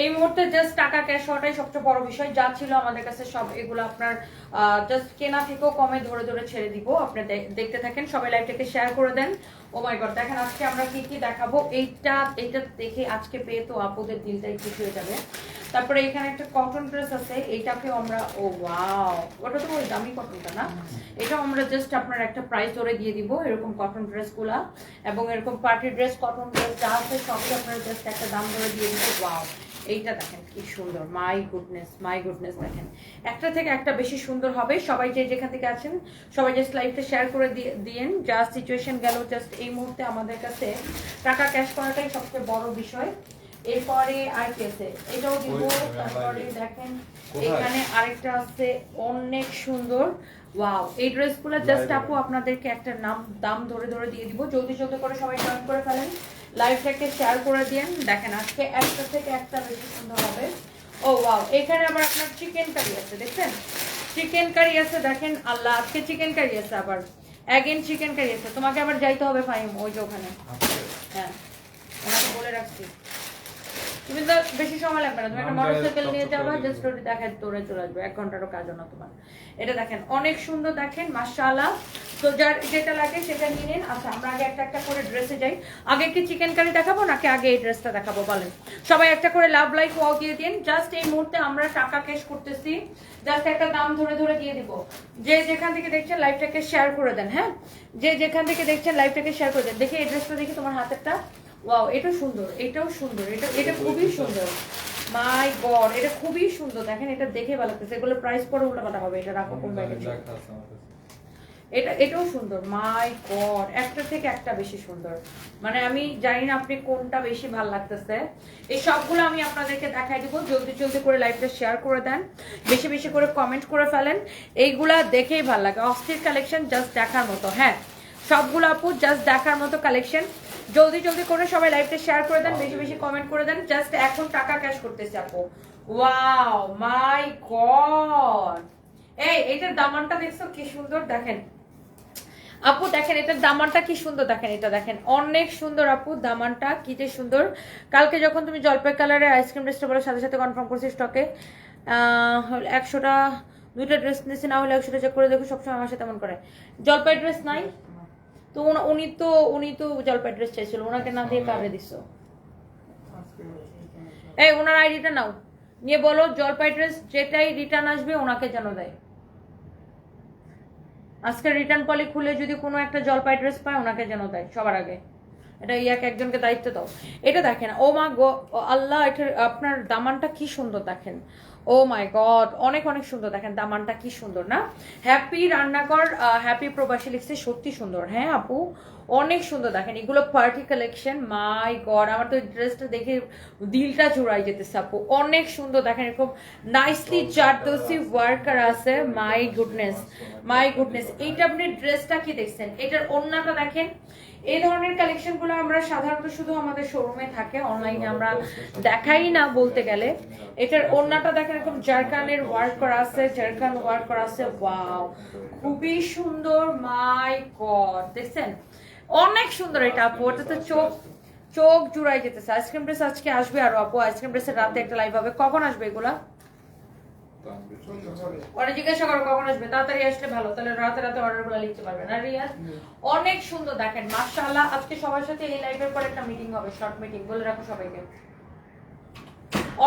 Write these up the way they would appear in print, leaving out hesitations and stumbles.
এই মুহূর্তে জাস্ট টাকা ক্যাশ হওয়াটাই সবচেয়ে বড় বিষয়। যা ছিল আমাদের কাছে সব এগুলো আপনার জাস্ট কেনা থেকেও কমে ধরে ধরে ছেড়ে দিব। আপনি দেখতে থাকেন, সবাই লাইভটাকে শেয়ার করে দেন। ও মাই গড, দেখেন আজকে আমরা কি কি দেখাবো। এইটা দেখে আজকে পেয়ে তো আপুদের দিলটাই খুশি হয়ে যাবে। তারপরে এখানে একটা কটন ড্রেস আছে, এইটাকেও আমরা, ও ওয়াও, ওটা তো ওই দামি কটনটা না, এটাও আমরা জাস্ট আপনার একটা প্রাইস ধরে দিয়ে দিব। এরকম কটন ড্রেসগুলা এবং এরকম পার্টি ড্রেস, কটন ড্রেস যা আছে সবই আপনারা জাস্ট একটা দাম ধরে দিয়ে দিব। ওয়াও, এইটা দেখেন কি সুন্দর, মাই গুডনেস দেখেন, একটা থেকে একটা বেশি সুন্দর হবে। সবাই যে যেখান থেকে আছেন সবাই জাস্ট লাইভটা শেয়ার করে দিয়েন। যা সিচুয়েশন গেল, জাস্ট এই মুহূর্তে আমাদের কাছে টাকা ক্যাশ করাটাই সবচেয়ে বড় বিষয়। এরপরে আর কি আছে, এটাও দিব। তারপরে দেখেন এখানে আরেকটা আছে অনেক সুন্দর। ওয়াও, এই ড্রেসগুলো জাস্ট আপু আপনাদেরকে একটা দাম ধরে ধরে দিয়ে দিব। জলদি জলদি করে সবাই জয়েন করে ফেলেন, লাইভটাকে শেয়ার করে দিন। দেখেন আজকে একটা থেকে একটা বেশি সুন্দর হবে। ও ওয়াও, এখানে আবার আপনার চিকেন কারি আছে, দেখছেন চিকেন কারি আছে। দেখেন আল্লাহ, আজকে চিকেন কারি আছে, আবার অ্যাগেন চিকেন কারি আছে। তোমাকে আবার যাইতে হবে ফাইম, ওই যে ওখানে। হ্যাঁ, ওনাকে বলে রাখছি, তুমি তো বেশি সময় লাগবে না, তুমি একটা মোটরসাইকেল নিয়ে যাবা, জাস্ট ওটি দেখায় দৌড়ে চলে আসবে, 1 ঘন্টারও কাজও না তোমার। এটা দেখেন অনেক সুন্দর, দেখেন মাশাআল্লাহ। তো যার যেটা লাগে সেটা নিয়ে নিন। আচ্ছা, আমরা আগে একটা একটা করে ড্রেসে যাই। আগে কি চিকেন কারি দেখাবো নাকি আগে এই ড্রেসটা দেখাবো বলেন? সবাই একটা করে লাভ লাইক ওয়াও দিয়ে দিন। জাস্ট এই মুহূর্তে আমরা টাকা ক্যাশ করতেছি, জাস্ট একটা দাম ধরে ধরে দিয়ে দিব। যে যেখান থেকে দেখছেন লাইভটাকে শেয়ার করে দেন। হ্যাঁ, যে যেখান থেকে দেখছেন লাইভটাকে শেয়ার করে দেন। দেখি এই ড্রেসটা, দেখি তোমার হাতেরটা। ওয়াও, এটা সুন্দর, এটাও সুন্দর, এটা খুবই সুন্দর। মাই গড, এটা খুবই সুন্দর। দেখেন এটা দেখে ভালো লাগতেছে। এগুলো প্রাইস পরে উল্টাপাল্টা হবে, এটা রাখো কোন ব্যাগে। এটাও সুন্দর। মাই গড, একটা থেকে একটা বেশি সুন্দর। মানে আমি জানি না আপনি কোনটা বেশি ভালো লাগতেছে। এই সবগুলো আমি আপনাদেরকে দেখাই দিব। জলদি জলদি করে লাইভটা শেয়ার করে দেন, বেশি বেশি করে কমেন্ট করে ফেলেন। এইগুলা দেখেই ভালো লাগে, অস্থির কালেকশন, জাস্ট দেখার মতো। হ্যাঁ, সবগুলো আপু জাস্ট দেখার মতো কালেকশন। জলদি জলদি করে সবাই লাইভটা শেয়ার করে দেন, বেশি বেশি কমেন্ট করে দেন। জাস্ট এখন টাকা ক্যাশ করতেছি আপু। ওয়াও, মাই গড, এইটার দামানটা দেখছো কি সুন্দর। দেখেন আপু, দেখেন এটার দামানটা কি সুন্দর। দেখেন এটা দেখেন, অনেক সুন্দর আপু, দামানটা কি যে সুন্দর। কালকে যখন তুমি জলপাই কালারের আইসক্রিম ড্রেসটা বলার সাথে সাথে কনফার্ম করছি স্টকে 100টা, 2টা ড্রেস নিয়েছি, না হলে 100টা চেক করে দেখো। সবসময় আমার সাথে তেমন করে। জলপাই ড্রেস নাই তো, উনি তো জলপাই ড্রেস চাইছিল, ওনাকে না দিয়ে কারে দিছো? ওনার আইডিটা নাও, নিয়ে বলো জলপাই ড্রেস যেটাই রিটার্ন আসবে ওনাকে যেন দেয়। আজকে রিটার্ন পলি খুলে যদি কোনো একটা জলপাই ড্রেস পায় ওনাকে যেন দেয় সবার আগে। এটা ইয়াকে একজনকে দায়িত্ব দাও। এটা দেখেন, ও মা গো আল্লাহ, এটার আপনার দামানটা কি সুন্দর দেখেন। ও মাই গড, অনেক অনেক সুন্দর। দেখেন দামানটা কি সুন্দর না। হ্যাপি রান্নাঘর, হ্যাপি প্রবাসী লিখছে, সত্যি সুন্দর। হ্যাঁ আপু, অনেক সুন্দর। দেখেন এগুলো পার্টি কালেকশন। মাই গড, আমার তো ড্রেসটা দেখে দিলটা জোড়াই যেতেছে আপু, অনেক সুন্দর। দেখেন এরকম নাইসলি জারদোসি ওয়ার্কার আছে। মাই গুডনেস, এইটা আপনি ড্রেসটা কি দেখছেন, এটার ওড়নাটা দেখেন। এই ধরনের কালেকশন গুলো আমরা সাধারণত শুধু আমাদের শোরুমে থাকে, অনলাইনে আমরা দেখাই না বলতে গেলে। এটার ওড়নাটা দেখেন, এরকম জারকানের ওয়ার্ক করা আছে, জারকান ওয়ার্ক করা আছে। ওয়াও, খুবই সুন্দর। মাই গড, দেখছেন অনেক সুন্দর এটা আপু। ওটা তো চোখ জুড়াই যেতেছে। আইসক্রিম ড্রেস আজকে আসবে আরো আপু, আইসক্রিম ড্রেসের রাতে একটা লাইভ হবে। কখন আসবে এগুলা? ওরা জিজ্ঞাসা করো কখন আসবে, তাড়াতাড়ি আসলে ভালো, তাহলে রাতে রাতে অর্ডার গুলো লিখতে পারবে না রিয়াজ। অনেক সুন্দর দেখেন মাশাআল্লাহ। আজকে সবার সাথে এই লাইভের পর একটা মিটিং হবে, শর্ট মিটিং, বলে রাখো সবাইকে।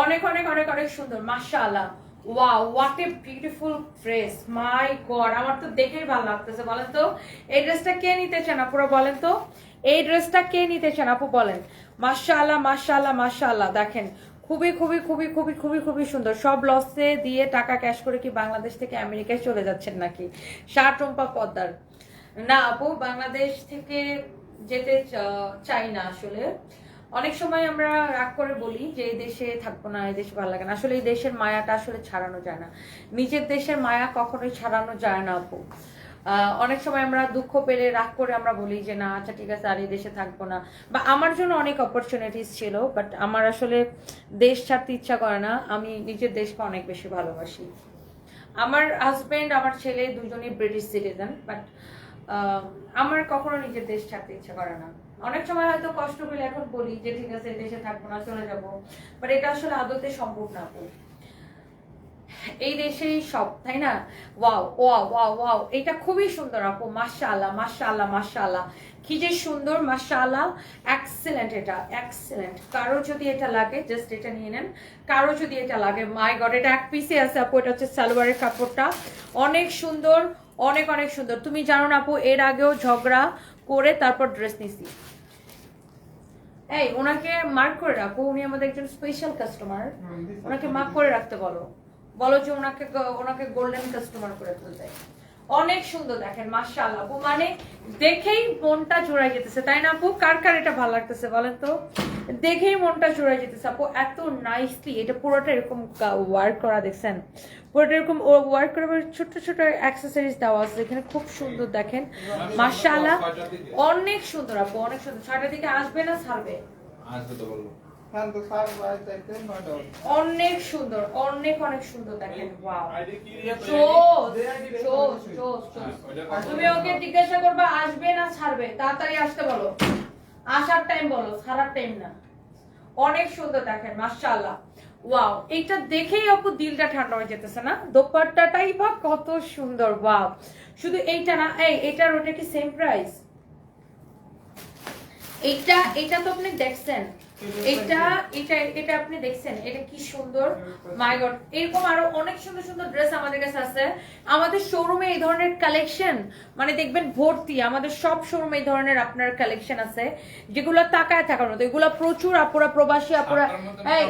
অনেক অনেক অনেক অনেক সুন্দর মাশাআল্লাহ। Wow, what a beautiful dress. My god, আমার তো দেখেই ভালো লাগতেছে। বলেন তো এই ড্রেসটা কে নিতে চান আপুরা, বলেন তো এই ড্রেসটা কে নিতে চান আপু, বলেন। মাশাআল্লাহ মাশাআল্লাহ মাশাআল্লাহ। দেখেন খুবই খুবই খুবই খুবই খুবই খুবই সুন্দর। সব লসে দিয়ে টাকা ক্যাশ করে কি বাংলাদেশ থেকে আমেরিকায় চলে যাচ্ছেন নাকি? টুম্পা পদ্মার না আপু, বাংলাদেশ থেকে যেতে চাই না আসলে। অনেক সময় আমরা রাগ করে বলি যে এই দেশে থাকবো না, এই দেশে ভালো লাগে না। আসলে এই দেশের মায়াটা আসলে ছাড়ানো যায় না, নিজের দেশের মায়া কখনোই ছাড়ানো যায় না আপু। অনেক সময় আমরা দুঃখ পেলে রাগ করে আমরা বলি যে না আচ্ছা ঠিক আছে আর এই দেশে থাকবো না। বা আমার জন্য অনেক অপরচুনিটিস ছিল, বাট আমার আসলে দেশ ছাড়তে ইচ্ছা করে না। আমি নিজের দেশকে অনেক বেশি ভালোবাসি। আমার হাজবেন্ড, আমার ছেলে দুজনেই ব্রিটিশ সিটিজেন, বাট আমার কখনো নিজের দেশ ছাড়তে ইচ্ছা করে না। অনেক সময় হয়তো কষ্ট পেলে এখন বলি যে ঠিক আছে দেশে থাকবো না, চলে যাবো, বাট এটা আসলে আদতে সম্ভব না আপু। এই দেশেই সব, তাই না? ওয়াও ওয়াও ওয়াও ওয়াও, এটা খুবই সুন্দর আপু, মাশাআল্লাহ মাশাআল্লাহ মাশাআল্লাহ, কি যে সুন্দর, মাশাআল্লাহ, এক্সেলেন্ট, এটা এক্সেলেন্ট। কারো যদি এটা লাগে জাস্ট এটা নিয়ে নেন, কারো যদি এটা লাগে, মাই গড, এটা এক পিসে আছে আপু। এটা হচ্ছে সালোয়ারের কাপড়টা, অনেক সুন্দর, অনেক অনেক সুন্দর। তুমি জানো না আপু, এর আগেও ঝগড়া করে তারপর ড্রেস নিছি। এই ওনাকে মার্ক করে রাখো, উনি আমাদের একজন স্পেশাল কাস্টমার, ওনাকে মার্ক করে রাখতে বলো, বলো যে ওনাকে ওনাকে গোল্ডেন কাস্টমার করে তুলতে। অনেক সুন্দর দেখেন, মাশাআল্লাহ আপু, মানে দেখেই মনটা জোড়াই যেতেছে, তাই না আপু? কার কার এটা ভালো লাগতেছে বলেন তো? দেখেই মনটা জোড়াই যেতেছে আপু, এত নাইসলি এটা পুরোটা এরকম ওয়ার্ক করা, দেখছেন পুরোটা এরকম ওয়ার্ক করে, ছোট ছোট অ্যাক্সেসরিজ দেওয়া আছে এখানে, খুব সুন্দর দেখেন, মাশাআল্লাহ, অনেক সুন্দর আপু, অনেক সুন্দর। 6টার দিকে আসবে না ছাড়বে? আসবে তো বলবো। অনেক সুন্দর, অনেক অনেক সুন্দর দেখেন, ওয়াও, জোস জোস জোস জোস। তুমি ওকে জিজ্ঞাসা করবা আসবে না ছাড়বে, তাড়াতাড়ি আসতে বলো, আসার টাইম বলো, ছাড়ার টাইম না। অনেক সুন্দর দেখেন, মাশাআল্লাহ, ওয়াও, এইটা দেখেই আপু দিলটা ঠান্ডা হয়ে যেতেছে না? দোপাট্টাটাই বা কত সুন্দর, ওয়াও। শুধু এইটা না, এই এটার ওটা কি সেম প্রাইস? এটা এটা তো আপনি দেখছেন, এটা এটা এটা আপনি দেখছেন, এটা কি সুন্দর, মাই গড। এরকম আরো অনেক সুন্দর সুন্দর ড্রেস আমাদের কাছে আছে। আমাদের শোরুমে এই ধরনের কালেকশন মানে দেখবেন ভর্তি, আমাদের সব শোরুমে এই ধরনের আপনার কালেকশন আছে যেগুলো তাকায় থাকার মতো, এগুলো প্রচুর আপুরা, প্রবাসী আপুরা। এই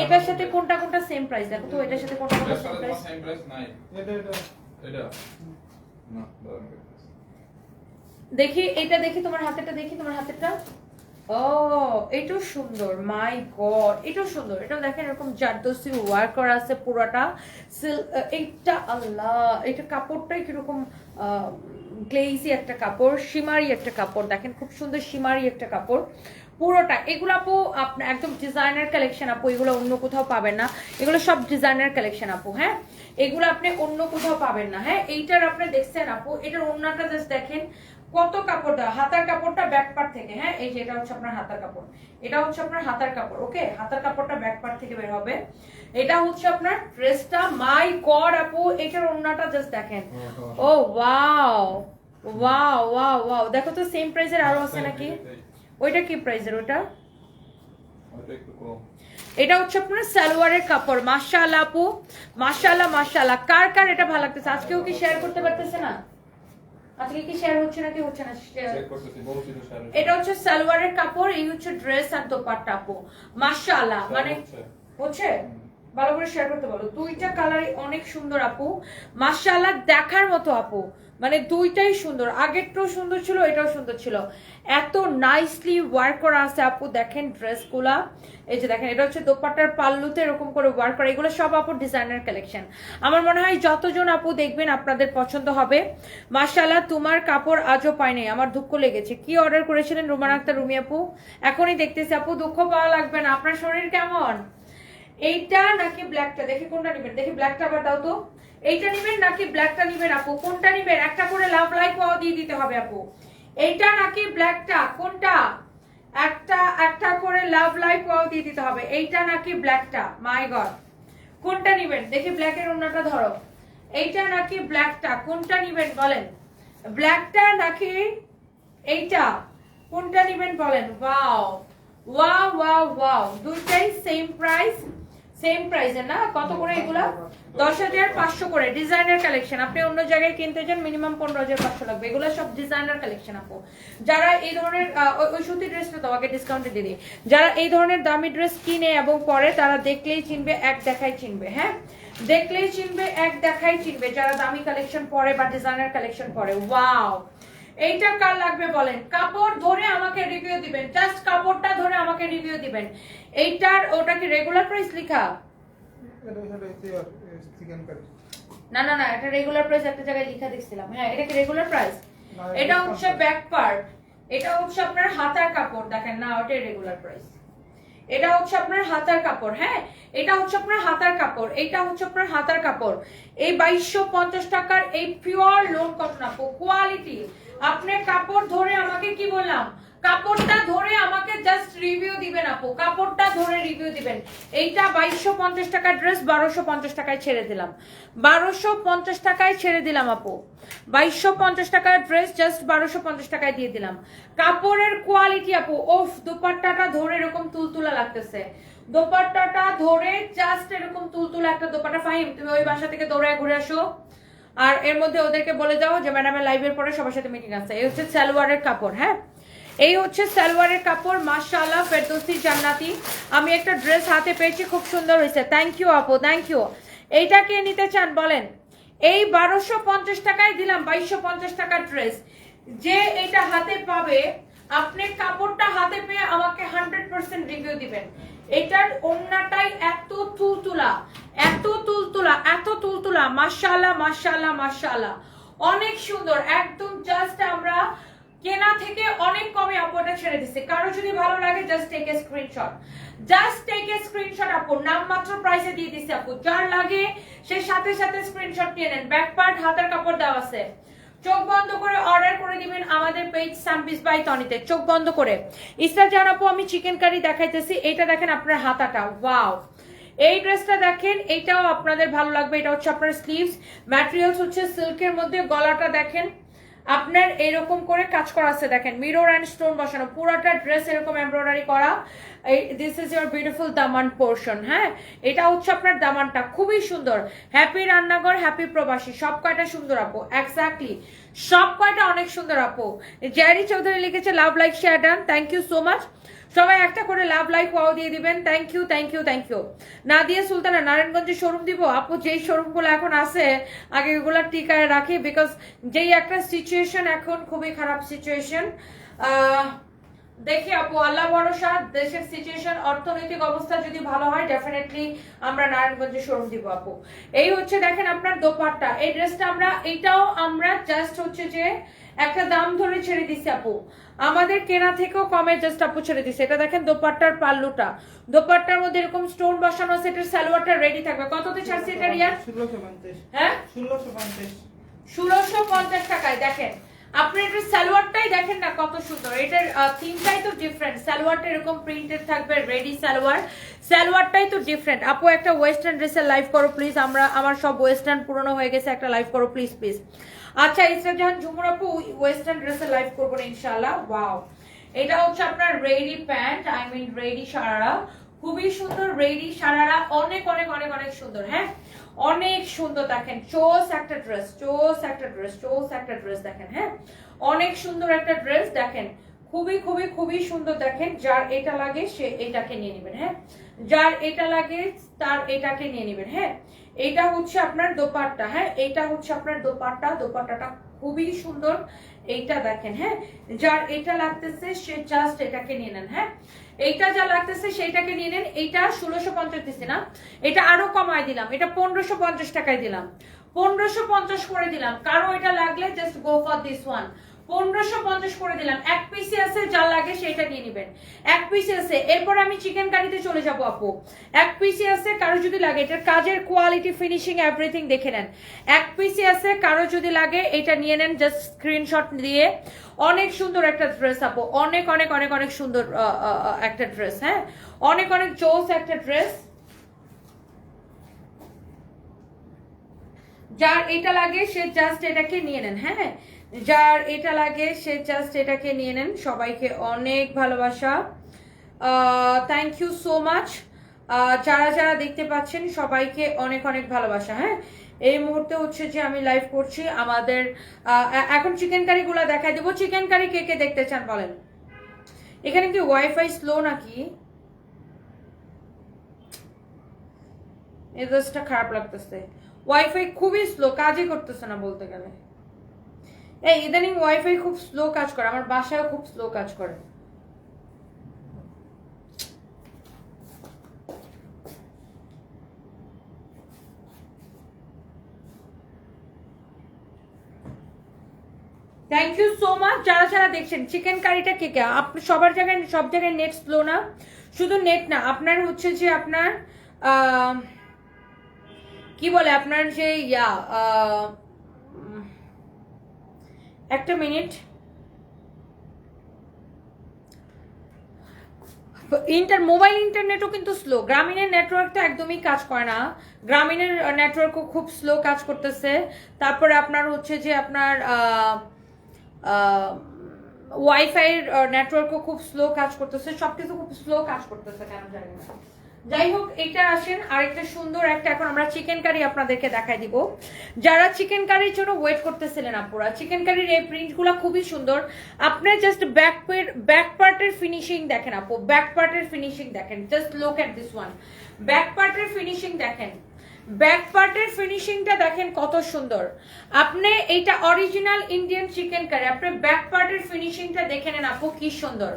এটার সাথে কোনটা কোনটা সেম প্রাইস দেখো তো, এটার সাথে কোনটা কোনটা সেম প্রাইস নাই? এটা না, দেখি, এটা দেখি, তোমার হাতেরটা দেখি, তোমার হাতেরটা। ও এটাও সুন্দর, মাই গড, এটাও সুন্দর। এটা দেখেন এরকম জারদোসি ওয়ার্ক করা আছে পুরোটা, এইটা আল্লাহ, এটা কাপড়টাই কিরকম গ্লেজি একটা কাপড়, শিমারি একটা কাপড়, দেখেন খুব সুন্দর শিমারি একটা কাপড় পুরোটা। এগুলো আপু আপনার একদম ডিজাইনার কালেকশন আপু, এগুলো অন্য কোথাও পাবেন না, এগুলো সব ডিজাইনার কালেকশন আপু। হ্যাঁ, এগুলো আপনি অন্য কোথাও পাবেন না। হ্যাঁ, এইটার আপনি দেখছেন আপু, এটার ওন্নাটা জাস্ট দেখেন কত কাপড় দেওয়া, হাতার কাপড়টা ব্যাক পার্ট থেকে। হ্যাঁ, এই যে এটা হচ্ছে আপনার হাতার কাপড়, এটা হচ্ছে আপনার হাতার কাপড়, ওকে, হাতার কাপড়টা ব্যাক পার্ট থেকে বের হবে। এটা হচ্ছে আপনার ড্রেসটা, মাই গড আপু, এটার ওন্নাটা জাস্ট দেখেন, ও ওয়াও ওয়াও ওয়াও ওয়াও। দেখো তো সেম প্রাইসের আরো আছে নাকি? ওইটা কি প্রাইসের? ওটা এটা হচ্ছে আপনার সালোয়ারের কাপড়, মাশাআল্লাহ আপু, মাশাআল্লাহ মাশাআল্লাহ। কার কার এটা ভালো লাগতেছে? আজকেও কি শেয়ার করতে পারতেছে না? আজকে কি শেয়ার হচ্ছে নাকি হচ্ছে না? এটা হচ্ছে সালোয়ারের কাপড়, এই হচ্ছে ড্রেস আর দোপাট্টা আপু, মাশাআল্লাহ, মানে হচ্ছে ভালো করে শেয়ার করতে বলো। দুইটা কালারই অনেক সুন্দর আপু, মাশাআল্লাহ, দেখার মতো আপু, মানে দুইটাই সুন্দর, আগেরটাও সুন্দর ছিল, এটাও সুন্দর ছিল, এত নাইসলি ওয়ার্ক করা আছে আপু। দেখেন ড্রেসগুলা, এই যে দেখেন, এটা হচ্ছে দোপাট্টার পাল্লুতে এরকম করে ওয়ার্ক করা, এগুলো সব আপু ডিজাইনার কালেকশন। আমার মনে হয় যতজন আপু দেখবেন আপনাদের পছন্দ হবে। মাশাআল্লাহ, তোমার কাপড় আজও পাই নাই, আমার দুঃখ লেগেছে। কি অর্ডার করেছিলেন রুমান আক্তার রুমি আপু? এখনই দেখতেছি আপু, দুঃখ পাওয়া লাগবে না। আপনার শরীর কেমন? এইটা নাকি ব্ল্যাকটা? দেখি কোনটা নিবেন, দেখি ব্ল্যাকটা আবার দাও তো। এইটা নিবেন নাকি ব্ল্যাকটা নিবেন আপু? কোনটা নিবেন? একটা করে লাভ লাইক ওয়াও দিয়ে দিতে হবে আপু। এইটা নাকি ব্ল্যাকটা, কোনটা? একটা একটা করে লাভ লাইক ওয়াও দিয়ে দিতে হবে। এইটা নাকি ব্ল্যাকটা? মাই গড, কোনটা নিবেন? দেখি ব্ল্যাকের ওন্নাটা ধরো। এইটা নাকি ব্ল্যাকটা? কোনটা নিবেন বলেন? ব্ল্যাকটা নাকি এইটা? কোনটা নিবেন বলেন? ওয়াও ওয়াও ওয়াও ওয়াও, দুইটাই সেম প্রাইস, সেম প্রাইসে না? কত করে এগুলা? 10,500 করে, ডিজাইনার কালেকশন। আপনি অন্য জায়গায় কিনতে যান মিনিমাম 15,500 লাগবে, এগুলো সব ডিজাইনার কালেকশন আপু। যারা এই ধরনের ওই সুতি ড্রেসটা তো আগে ডিসকাউন্টে দিয়ে দিই, যারা এই ধরনের দামি ড্রেস কিনে এবং পরে তারা দেখলেই চিনবে, এক দেখায় চিনবে। হ্যাঁ, দেখলেই চিনবে, এক দেখায় চিনবে যারা দামি কালেকশন পরে বা ডিজাইনার কালেকশন পরে। ওয়াও, এইটা কার লাগবে বলেন? কাপড় ধরে আমাকে রিভিউ দিবেন, জাস্ট কাপড়টা ধরে আমাকে রিভিউ দিবেন। এইটার ওটা কি রেগুলার প্রাইস লেখা? না না না, এটা রেগুলার প্রাইস একটা জায়গায় লেখা দেখছিলাম। হ্যাঁ, এটা কি রেগুলার প্রাইস? এটা হচ্ছে ব্যাক পার্ট, এটা হচ্ছে আপনার হাতার কাপড়, দেখেন না, ওটাই রেগুলার প্রাইস। এটা হচ্ছে আপনার হাতার কাপড়। হ্যাঁ, এটা হচ্ছে আপনার হাতার কাপড়, এটা হচ্ছে আপনার হাতার কাপড়। এই 2250 টাকার এই পিওর লোন কটন আপু, কোয়ালিটি। আপনি কাপড় ধরে আমাকে কি বললাম? কাপড়টা ধরে আমাকে জাস্ট রিভিউ দিবেন আপু, কাপড়টা ধরে রিভিউ দিবেন। এইটা 2250 টাকার ড্রেস 1250 টাকায় ছেড়ে দিলাম, 1250 টাকায় ছেড়ে দিলাম আপু। 2250 টাকার ড্রেস জাস্ট 1250 টাকায় দিয়ে দিলাম। কাপড়ের কোয়ালিটি আপু, ওফ, দোপাট্টাটা ধরে এরকম তুলতুলা লাগতেছে, দোপাট্টাটা ধরে জাস্ট এরকম তুলতুলা একটা দোপাট্টা। ফাহিম, তুমি ওই বাসা থেকে দৌড়ায় ঘুরে আসো, আর এর মধ্যে ওদেরকে বলে দাও যে ম্যাডামের লাইভের পরে সবার সাথে মিটিং আছে। এই হচ্ছে সালোয়ারের কাপড়, হ্যাঁ, এই হচ্ছে সালোয়ারের কাপড়। মাশাআল্লাহ, ফেরদৌসি জান্নাতি। আমি একটা ড্রেস হাতে পেয়েছি, খুব সুন্দর হয়েছে। থ্যাংক ইউ আপু, থ্যাংক ইউ। এইটা কে নিতে চান বলেন? এই 1250 টাকায় দিলাম 2250 টাকার ড্রেস। যে এটা হাতে পাবে, আপনি কাপড়টা হাতে পেয়ে আমাকে 100% রিভিউ দিবেন। এটার ওন্নাটাই এত তুলতুলা, এত তুলতুলা, এত তুলতুলা, মাশাআল্লাহ মাশাআল্লাহ মাশাআল্লাহ, অনেক সুন্দর একদম। জাস্ট আমরা কেনা থেকে অনেক কমে আপুটা ছেড়ে দিচ্ছে। কারো যদি ভালো লাগে just take a screenshot, just take a screenshot আপু, নামমাত্র প্রাইসে দিয়ে দিচ্ছে আপু। যার লাগে সে সাথে সাথে স্ক্রিনশট নিয়ে নেন। ব্যাক পার্ট হাতের কাপড় দেওয়া আছে। চোখ বন্ধ করে অর্ডার করে দিবেন আমাদের পেজ সামপিস বাই তনিতে, চোখ বন্ধ করে। ইসরা জান আপু, আমি চিকেন কারি দেখাইতেছি। এইটা দেখেন আপনার হাতাটা, ওয়াও। এই ড্রেসটা দেখেন, এটাও আপনাদের ভালো লাগবে। এটা হচ্ছে আপনার স্লিভস, ম্যাটেরিয়ালস হচ্ছে সিল্কের মধ্যে। গলাটা দেখেন আপনার এরকম করে কাজ করা আছে, দেখেন মিরর অ্যান্ড স্টোন বসানো, পুরোটা ড্রেস এরকম এমব্রয়ডারি করা। This is your beautiful Daman portion, হ্যাঁ, এটা হচ্ছে আপনার দামানটা, খুবই সুন্দর। হ্যাপি রান্নাঘর, হ্যাপি প্রবাসী, সব কয়টা সুন্দর আপু, এক্স্যাক্টলি সব কয়টা অনেক সুন্দর আপু। জেরি চৌধুরী লিখেছে love like share done, thank you so much. সবাই একটা করে লাভ লাইক ওয়াও দিয়ে দিবেন, thank you thank you thank you. Nadia Sultana, নারায়ণগঞ্জে শোরুম দিব আপু? যেই শোরুমগুলো এখন আছে আগে এগুলো টিকায় রাখি, বিকজ যেই একটা সিচুয়েশন এখন, খুবই খারাপ সিচুয়েশন। দেখি আপু, আল্লাহ ভরসা, দেশের সিচুয়েশন, অর্থনৈতিক অবস্থা যদি ভালো হয় ডেফিনেটলি আমরা নারায়ণগঞ্জে শোরুম দিব আপু। এই হচ্ছে দেখেন আপনার দোপাট্টা। এই ড্রেসটা আমরা, এইটাও আমরা জাস্ট হচ্ছে যে একটা দাম ধরে ছেড়ে দিছি আপু, আমাদের কেনা থেকেও কমে জাস্ট আপু ছেড়ে দিছে। এটা দেখেন দোপাট্টার পাল্লুটা, দোপাট্টার মধ্যে এরকম স্টোন বসানো আছে। এটার সালোয়ারটা রেডি থাকবে। কততে ছাড়ছি এটা রিয়া? 1650। হ্যাঁ, 1650। 1650 টাকায়। দেখেন আপনি এটার সালোয়ারটাই দেখেন না কত সুন্দর। এটার থিমটাই তো ডিফারেন্ট। সালোয়ারটা এরকম প্রিন্টেড থাকবে, রেডি সালোয়ার, সালোয়ারটাই তো ডিফারেন্ট। আপু একটা ওয়েস্টার্ন ড্রেসের লাইভ করো প্লিজ, আমার সব ওয়েস্টার্ন পুরনো হয়ে গেছে, একটা লাইভ করো প্লিজ প্লিজ। আচ্ছা ইসরা জাহান ঝুমুর আপু, ওয়েস্টার্ন ড্রেসের লাইভ করবো না ইনশাআল্লাহ। ওয়াও, এটা হচ্ছে আপনার ready pant, I mean ready sharara, খুবই সুন্দর। রেডি সারারা অনেক অনেক অনেক অনেক সুন্দর, হ্যাঁ, অনেক সুন্দর। দেখেন চোস একটা ড্রেস, চোস একটা ড্রেস, চোস একটা ড্রেস দেখেন, হ্যাঁ, অনেক সুন্দর একটা ড্রেস দেখেন, খুবই খুবই খুবই সুন্দর। দেখেন যার এটা লাগে সে এটাকে নিয়ে নেবেন, হ্যাঁ, যার এটা লাগে তার এটাকে নিয়ে নেবেন, হ্যাঁ। এটা হচ্ছে আপনার দোপাট্টা, হ্যাঁ, এটা হচ্ছে আপনার দোপাট্টা, দোপাট্টাটা খুবই সুন্দর। এইটা দেখেন, হ্যাঁ, যার এটা লাগতেছে সে জাস্ট এটাকে নিয়ে নেন, হ্যাঁ, এইটা যা লাগতেছে সেইটাকে নিয়ে নেন। এইটা 1650 দিছি না, এটা আরো কমায় দিলাম, এটা 1550 টাকায় দিলাম, 1550 করে দিলাম। কারো এটা লাগলে just go for this one, 1550 করে দিলাম। এক পিসি আছে, যা লাগে সেটা নিয়ে নেবেন, এক পিসি আছে। এরপর আমি চিকেন কারিতে চলে যাব আপু, এক পিসি আছে, কারো যদি লাগে, এটার কাজের কোয়ালিটি, ফিনিশিং, এভরিথিং দেখে নেন। এক পিসি আছে, কারো যদি লাগে এটা নিয়ে নেন, জাস্ট স্ক্রিনশট দিয়ে। অনেক সুন্দর একটা ড্রেস আপু, অনেক অনেক অনেক অনেক সুন্দর একটা ড্রেস, হ্যাঁ, অনেক অনেক জোস একটা ড্রেস। যার এটা লাগে সে জাস্ট এটাকে নিয়ে নেন, হ্যাঁ, যার এটা লাগে সে জাস্ট এটাকে নিয়ে নেন। সবাইকে অনেক ভালোবাসা, থ্যাংক ইউ সো মাচ। যারা যারা দেখতে পাচ্ছেন সবাইকে অনেক অনেক ভালোবাসা, হ্যাঁ। এই মুহূর্তে হচ্ছে যে আমি লাইভ করছি আমাদের, এখন চিকেন কারি গুলা দেখাই দেবো। চিকেন কারি কে কে দেখতে চান বলেন? এখানে কি ওয়াইফাই স্লো নাকি? এই ড্রেসটা খারাপ লাগতেছে, ওয়াইফাই খুবই স্লো, কাজই করতেছে না বলতে গেলে। এই ইদানিং ওয়াইফাই খুব স্লো কাজ করে, আমার বাসায় খুব স্লো কাজ করে। থ্যাংক ইউ সো মাচ যারা যারা দেখছেন। চিকেন কারিটা কে কে, আপনি সবার জায়গায়, সব জায়গায় নেট স্লো না, শুধু নেট না, আপনার হচ্ছে যে আপনার কি বলে, আপনার যে একটা মিনিট, মোবাইল ইন্টারনেটও কিন্তু স্লো, গ্রামীণের নেটওয়ার্ক তো একদমই কাজ করে না, গ্রামীণের নেটওয়ার্কও খুব স্লো কাজ করতেছে। তারপরে আপনার হচ্ছে যে আপনার ওয়াইফাই নেটওয়ার্কও খুব স্লো কাজ করতেছে, সবকিছু খুব স্লো কাজ করতেছে কেন জানি না। যাই হোক, এটা আসেন আরেকটা সুন্দর একটা, এখন আমরা চিকেন কারি আপনাদেরকে দেখাই দিব। যারা চিকেন কারির জন্য ওয়েট করতেছিলেন আপুরা, চিকেন কারির এই প্রিন্টগুলো খুবই সুন্দর। আপনি জাস্ট ব্যাক পার্টের ফিনিশিং দেখেন আপু, ব্যাক পার্টের ফিনিশিং দেখেন, just look at this one, back পার্টের ফিনিশিং দেখেন, ব্যাক পার্টের ফিনিশিংটা দেখেন কত সুন্দর। আপনি এইটা অরিজিনাল ইন্ডিয়ান চিকেন কারি, আপনি ব্যাক পার্টের ফিনিশিংটা দেখে নেন আপু কি সুন্দর।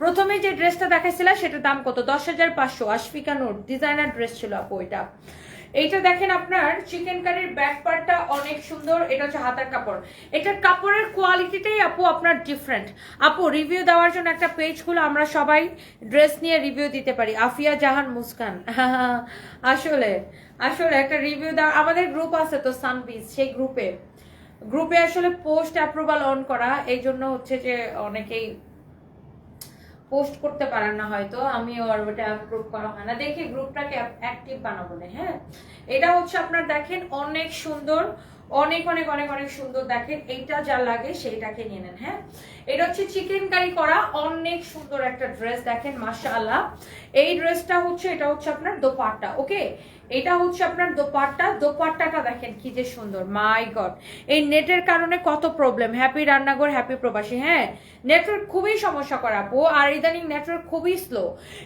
প্রথমে যে ড্রেসটা দেখাইছিলাম সেটার দাম কত, 10,500, আশফিকা নূর ডিজাইনার ড্রেস ছিল আপু এটা। এইটা দেখেন আপনার চিকেন কারির ব্যাক পার্টটা অনেক সুন্দর, এটা হচ্ছে হাতার কাপড়, এটার কাপড়ের কোয়ালিটিটাই আপু আপনার ডিফারেন্ট। আপু রিভিউ দেওয়ার জন্য একটা পেজ খুলে আমরা সবাই ড্রেস নিয়ে রিভিউ দিতে পারি, আফিয়া জাহান মুস্কান। আসলে আসলে একটা রিভিউ দেওয়া, আমাদের গ্রুপ আছে তো সানপিস, সেই গ্রুপে আসলে পোস্ট অ্যাপ্রুভাল অন করা, এই জন্য হচ্ছে যে অনেকেই পোস্ট করতে পারেন না, হয়তো আমিও আর ওটা অ্যাপ্রুভ করা হয় না, দেখি গ্রুপটাকে অ্যাক্টিভ বানাবো না। হ্যাঁ, এটা হচ্ছে আপনার দেখেন অনেক সুন্দর, অনেক অনেক অনেক অনেক সুন্দর, দেখেন এইটা যা লাগে সেইটাকে নিয়ে নেন। হ্যাঁ, এটা হচ্ছে চিকেন কারি করা অনেক সুন্দর একটা ড্রেস, দেখেন মাশাআল্লাহ। এই ড্রেসটা হচ্ছে, এটা হচ্ছে আপনার দোপাট্টা, ওকে, এটা হচ্ছে আপনার দোপাট্টাটা দেখেন কি যে সুন্দর, মাই গড। এই নেটের কারণে কত প্রবলেম, হ্যাপি রান্নাঘর হ্যাপি প্রবাসী। হ্যাঁ, নেটওয়ার্ক খুবই সমস্যা করে আপু, আর ইদানিং নেটওয়ার্ক খুবই স্লো।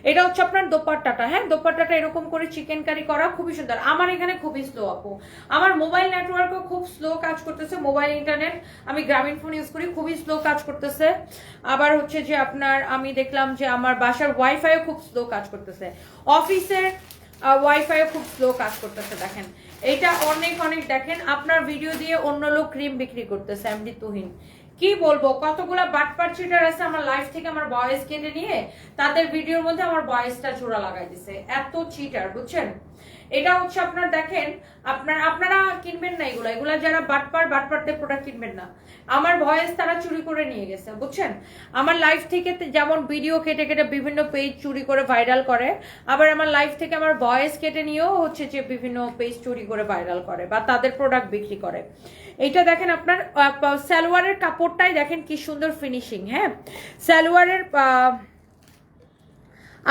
এটা হচ্ছে আপনার দোপাট্টাটা, হ্যাঁ দোপাট্টাটা এরকম করে চিকেন কারি করা খুবই সুন্দর। আমার এখানে খুবই স্লো আপু, আমার মোবাইল নেটওয়ার্কও খুব স্লো কাজ করতেছে, মোবাইল ইন্টারনেট, আমি গ্রামীণ ফোন ইউজ করি, খুবই স্লো কাজ করতেছে। আবার হচ্ছে যে আপনার আমি দেখলাম যে আমার বাসার ওয়াইফাইও খুব স্লো কাজ করতেছে, অফিসের ওয়াইফাইও খুব স্লো কাজ করতেছে। দেখেন এটা অনেক অনেক, দেখেন আপনার ভিডিও দিয়ে অন্য লোক ক্রিম বিক্রি করতেছে, এমডি তুহিন। কি বলবো, কতগুলা বাটপার চিটার আছে আমার লাইফ থেকে আমার ভয়েস কেটে নিয়ে তাদের ভিডিওর মধ্যে আমার ভয়েসটা জোড়া লাগাই দিছে, এত চিটার, বুঝছেন। এটা হচ্ছে আপনার দেখেন, আপনারা কিনবেন না এগুলা যারা বাটপারদের প্রোডাক্ট কিনবেন না। আমার ভয়েস তারা চুরি করে নিয়ে গেছে, বুঝছেন। আমার লাইফ থেকে যেমন ভিডিও কেটে কেটে বিভিন্ন পেজ চুরি করে ভাইরাল করে, আবার আমার লাইফ থেকে আমার ভয়েস কেটে নিয়েও হচ্ছে যে বিভিন্ন পেজ চুরি করে ভাইরাল করে বা তাদের প্রোডাক্ট বিক্রি করে। এইটা দেখেন আপনার সালোয়ারের কাপড়টাই দেখেন কি সুন্দর ফিনিশিং। হ্যাঁ, সালোয়ারের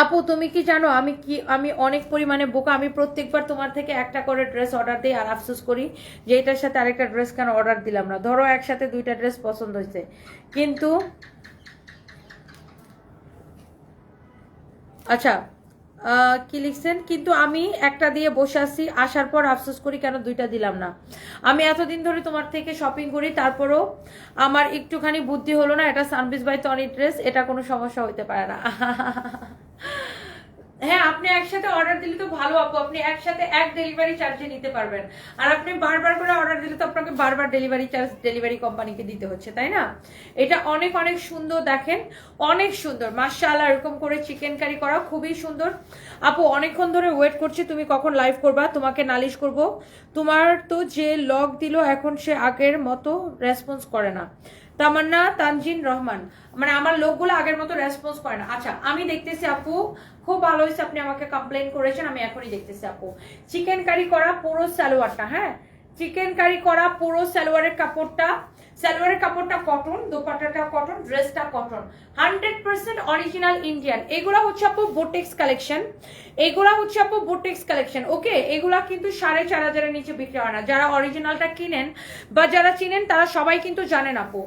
আপু তুমি কি জানো আমি অনেক পরিমাণে বোকা, আমি প্রত্যেকবার তোমার থেকে একটা করে ড্রেস অর্ডার দিই আর আফসোস করি যে এটার সাথে আরেকটা ড্রেস কেন অর্ডার দিলাম না। ধরো একসাথে দুইটা ড্রেস পছন্দ হয়েছে, কিন্তু আচ্ছা কি লিখছেন, কিন্তু আমি একটা দিয়ে বসে আছি, আসার পর আফসোস করি কেন দুইটা দিলাম না। আমি এতদিন ধরে তোমার থেকে শপিং করি, তারপরও আমার একটুখানি বুদ্ধি হলো না, এটা সানবিজ বাই তনি ড্রেস, এটা কোনো সমস্যা হইতে পারে না। হ্যাঁ, আপনি একসাথে অর্ডার দিলে তো ভালো আপু, আপনি একসাথে এক ডেলিভারি চার্জে নিতে পারবেন, আর আপনি বারবার করে অর্ডার দিলে তো আপনাকে বারবার ডেলিভারি চার্জ ডেলিভারি কোম্পানিকে দিতে হচ্ছে, তাই না। এটা অনেক অনেক সুন্দর, দেখেন অনেক সুন্দর মাশাআল্লাহ, এরকম করে চিকেন কারি করা খুবই সুন্দর। আপু অনেকক্ষণ ধরে ওয়েট করছি, তুমি কখন লাইভ করবা, তোমাকে নালিশ করব। তোমার তো যে লগ দিল এখন সে আগের মতো রেসপন্স করে না। তামান্না তানজিন রহমান, মানে আমার লোকগুলো আগের মতো রেসপন্স করে না। আচ্ছা আমি দেখতেছি আপু, খুব ভালো হয়েছে আপনি আমাকে কমপ্লেন করেছেন, আমি এখনই দেখতেছি আপু। চিকেন কারি করা পুরো সালোয়ারটা, হ্যাঁ চিকেন কারি করা পুরো সালোয়ারের কাপড়টা কটন, দোপাট্টাটা কটন, ড্রেসটা কটন, 100% অরিজিনাল ইন্ডিয়ান। এগুলা হচ্ছে আপু বোটেক্স কালেকশন, ওকে। এগুলা কিন্তু 4,500 নিচে বিক্রি হয় না। যারা অরিজিনালটা কিনেন বা যারা চিনেন তারা সবাই কিন্তু জানেন আপু,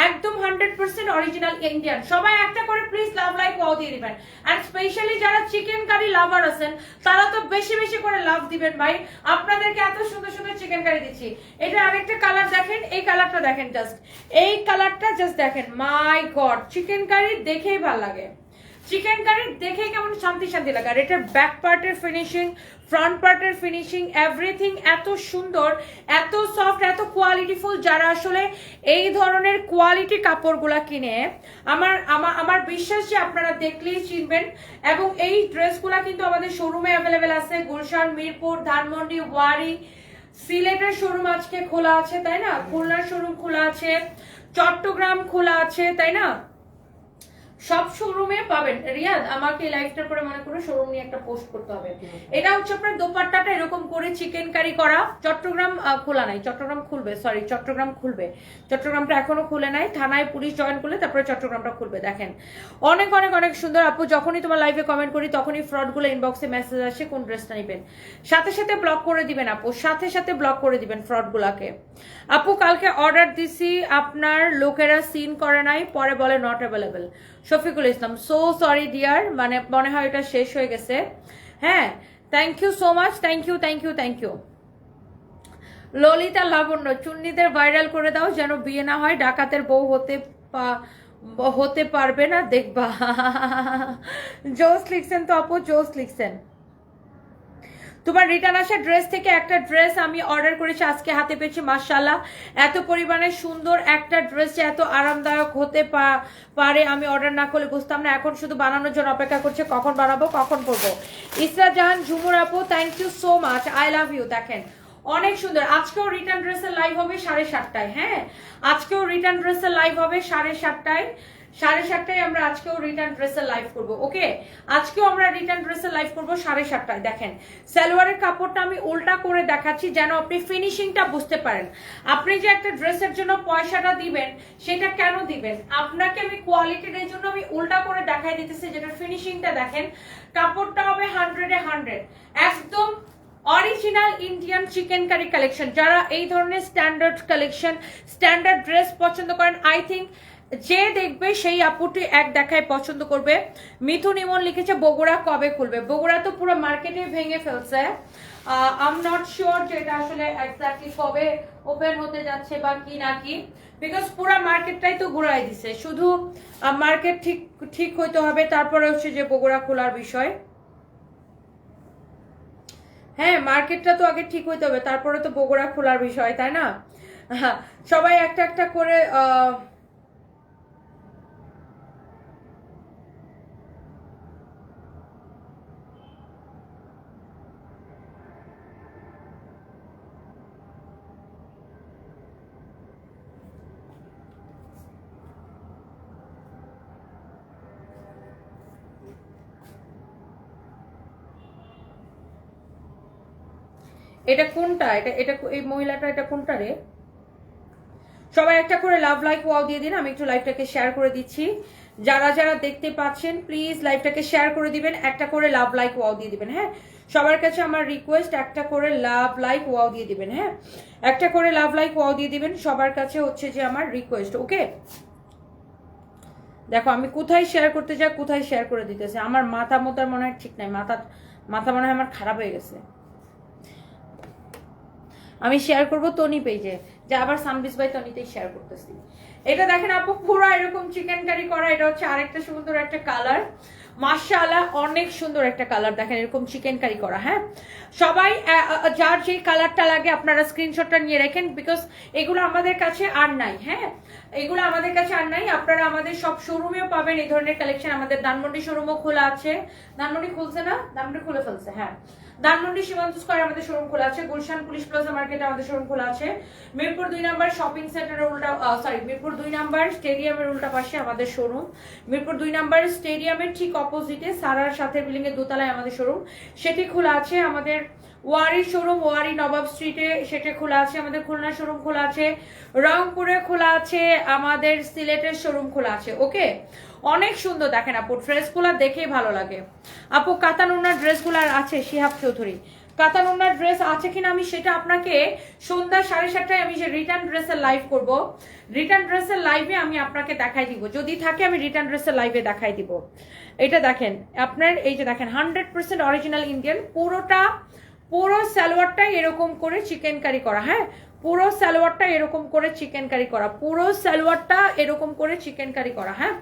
একদম 100% অরিজিনাল ইন্ডিয়ান। সবাই একটা করে প্লিজ লাভ লাইক ওয়াও দিয়ে দিবেন, এন্ড স্পেশালি যারা চিকেন কারি লাভার আছেন তারা তো বেশি বেশি করে লাভ দিবেন ভাই, আপনাদেরকে এত সুন্দর সুন্দর চিকেন কারি দিচ্ছি। এটা আরেকটা কালার দেখেন, এই কালারটা দেখেন, জাস্ট এই কালারটা জাস্ট দেখেন, মাই গড, চিকেন কারি দেখেই ভালো লাগে, চিকেন কারি দেখেই কেমন শান্তি শান্তি লাগে। আর এটার ব্যাক পার্টের ফিনিশিং, ফ্রন্ট পার্টের ফিনিশিং, এভরিথিং এত সুন্দর, এত সফট, এত কোয়ালিটিফুল। যারা আসলে এই ধরনের কোয়ালিটি কাপড়গুলা কিনে, আমার বিশ্বাস যে আপনারা দেখলেই চিনবেন। এবং এই ড্রেসগুলা কিন্তু আমাদের শোরুমে অ্যাভেলেবেল আছে, গুলশান, মিরপুর, ধানমন্ডি, ওয়ারি, সিলেটের শোরুম আজকে খোলা আছে, তাই না, খুলনার শোরুম খোলা আছে, চট্টগ্রাম খোলা আছে, তাই না, সব শোরুমে পাবেন। রিয়াদ আমাকে লাইভটার পরে মনে করে শোরুম নিয়ে একটা পোস্ট করতে হবে। এটা হচ্ছে আপনার দোপাট্টাটা এরকম করে চিকেন কারি করা। চট্টগ্রাম খোলা নাই, চট্টগ্রাম খুলবে, সরি চট্টগ্রাম খুলবে, চট্টগ্রামটা এখনো খুলে নাই, থানায় পুলিশ জয়েন করলে তারপরে চট্টগ্রামটা খুলবে। দেখেন অনেক অনেক অনেক সুন্দর আপু, যখনই তোমার লাইভে কমেন্ট করি তখনই ফ্রডগুলো ইনবক্সে মেসেজ আসে কোন ড্রেসটা নেবেন, সাথে সাথে ব্লক করে দিবেন আপু, সাথে সাথে ব্লক করে দিবেন ফ্রডগুলাকে। আপু কালকে অর্ডার দিছি, আপনার লোকেরা সিন করে নাই, পরে বলে not available. Shafiqul Islam, so sorry dear, মানে মনে হয় এটা শেষ হয়ে গেছে। হ্যাঁ, thank you so much, thank you thank you thank you. Lalita Labanya, চুন্নিদের ভাইরাল করে দাও যেন বিয়ে না হয়, ডাকাতের বউ হতে পারবে না দেখবা। জোস লিখছেন তো আপু, জোস লিখছেন। তোমার রিটার্ন আসা ড্রেস থেকে একটা ড্রেস আমি অর্ডার করেছি, আজকে হাতে পেয়েছি, মাশাআল্লাহ এত পরিমাণে সুন্দর একটা ড্রেস যে এত আরামদায়ক হতে পারে আমি অর্ডার না করলে বুঝতাম না। এখন শুধু বানানোর জন্য অপেক্ষা করছে কখন বানাবো কখন পরবো। ইসরা জাহান ঝুমুর আপু, thank you so much, I love you. দেখেন অনেক সুন্দর। আজকেও রিটার্ন ড্রেসের লাইভ হবে 7:30টায়। হ্যাঁ, আজকেও রিটার্ন ড্রেসের লাইভ হবে 7:30টায়। 7:30টায় আমরা আজকেও রিটার্ন ড্রেসের লাইভ করব। ওকে, আজকেও আমরা রিটার্ন ড্রেসের লাইভ করব 7:30টায়। দেখেন সালোয়ারের কাপড়টা আমি উল্টা করে দেখাচ্ছি যেন আপনি ফিনিশিংটা বুঝতে পারেন। আপনি যে একটা ড্রেসের জন্য পয়সাটা দিবেন সেটা কেন দিবেন, আপনাকে আমি কোয়ালিটির এই জন্য আমি উল্টা করে দেখাই দিতেছি, যেটা ফিনিশিংটা দেখেন। কাপড়টা হবে 100-এ 100, একদম original Indian chikankari collection. যারা এই ধরনের স্ট্যান্ডার্ড কালেকশন, স্ট্যান্ডার্ড ড্রেস পছন্দ করেন, আই থিঙ্ক যে দেখবে সেই আপুটি এক দেখায় পছন্দ করবে। মিথুন ইমন লিখেছে বগুড়া কবে খুলবে। বগুড়া তো পুরো মার্কেটে ভেঙে ফেলছে। আই এম নট শিওর যে এটা আসলে এক্স্যাক্টলি কবে ওপেন হতে যাচ্ছে বা কি না কি, বিকজ পুরো মার্কেটটাই তো ঘুরাই দিছে। শুধু মার্কেট ঠিক হইতে হবে, তারপরে হচ্ছে যে বগুড়া খোলার বিষয়। হ্যাঁ, মার্কেটটা তো আগে ঠিক হইতে হবে, তারপরে তো বগুড়া খোলার বিষয়, তাই না? সবাই একটা একটা করে এটা কোনটা, এটা এই মহিলাটা, এটা কোনটা রে? সবাই একটা করে লাভ লাইক ওয়াও দিয়ে দিন, আমি একটু লাইভটাকে শেয়ার করে দিচ্ছি। যারা যারা দেখতে পাচ্ছেন প্লিজ লাইভটাকে শেয়ার করে দিবেন, একটা করে লাভ লাইক ওয়াও দিয়ে দিবেন। হ্যাঁ, সবার কাছে আমার রিকোয়েস্ট, একটা করে লাভ লাইক ওয়াও দিয়ে দিবেন। হ্যাঁ, একটা করে লাভ লাইক ওয়াও দিয়ে দিবেন, সবার কাছে হচ্ছে যে আমার রিকোয়েস্ট। ওকে, দেখো আমি কোথায় শেয়ার করতে যাই, কোথায় শেয়ার করে দিতেছে। আমার মাথা মোতার মনে হয় ঠিক নাই, মাথা মনে হয় আমার খারাপ হয়ে গেছে। আমি শেয়ার করবো তনি পেজে, যে আবার সামবিস বাই তনিতেই শেয়ার করতেছি। এটা দেখেন আপু পুরো এরকম চিকেন কারি করা, এটা হচ্ছে আরেকটা সুন্দর একটা কালার, মাশাআল্লাহ অনেক সুন্দর একটা কালার। দেখেন এরকম চিকেন কারি করা। হ্যাঁ, সবাই যার যেই কালারটা লাগে আপনারা স্ক্রিনশটটা নিয়ে রাখেন, বিকজ এগুলো আমাদের কাছে আর নাই। হ্যাঁ, এগুলো আমাদের কাছে আর নাই, আপনারা আমাদের সব শোরুমেও পাবেন এই ধরনের কালেকশন। আমাদের ধানমন্ডি শোরুমও খোলা আছে। ধানমন্ডি খুলছে না, ধানমন্ডি খুলে ফেলছে। হ্যাঁ, ধানমন্ডি সীমান্ত স্কয়ারে আমাদের শোরুম খোলা আছে, গুলশান পুলিশ প্লাজা মার্কেটে আমাদের শোরুম খোলা আছে, মিরপুর 2 নাম্বার শপিং সেন্টারের উল্টা, সরি মিরপুর 2 নাম্বার স্টেডিয়ামের উল্টা পাশে আমাদের শোরুম। মিরপুর 2 নাম্বার স্টেডিয়ামের ঠিক অপোজিটে সারার সাথে বিল্ডিং এর দোতলায় আমাদের শোরুম, সেটি খোলা আছে। আমাদের ওয়ারি শোরুম, ওয়ারি নবাব স্ট্রিটে, সেটা খোলা আছে। আমাদের খুলনা শোরুম খোলা আছে, রংপুরে খোলা আছে, আমাদের সিলেটের শোরুম খোলা আছে। ওকে, অনেক সুন্দর। দেখেন আপু ড্রেসগুলো দেখেই ভালো লাগে। আপু কাতানুন্নার ড্রেসগুলো আছে, শিহাব চৌধুরী কাতানুন্নার ড্রেস আছে কিনা আমি সেটা আপনাকে সন্ধ্যা 7:30টায় আমি যে রিটার্ন ড্রেসের লাইভ করব, রিটার্ন ড্রেসের লাইভে আমি আপনাকে দেখাই দিব। যদি থাকে আমি রিটার্ন ড্রেসের লাইভে দেখাই দিব। এটা দেখেন আপনার, এই যে দেখেন 100% অরিজিনাল ইন্ডিয়ান, পুরো সালোয়ারটাই এরকম করে চিকেন কারি করা। হ্যাঁ, পুরো সালোয়ারটা এরকম করে চিকেন কারি করা, পুরো সালোয়ারটা এরকম করে চিকেন কারি করা। হ্যাঁ,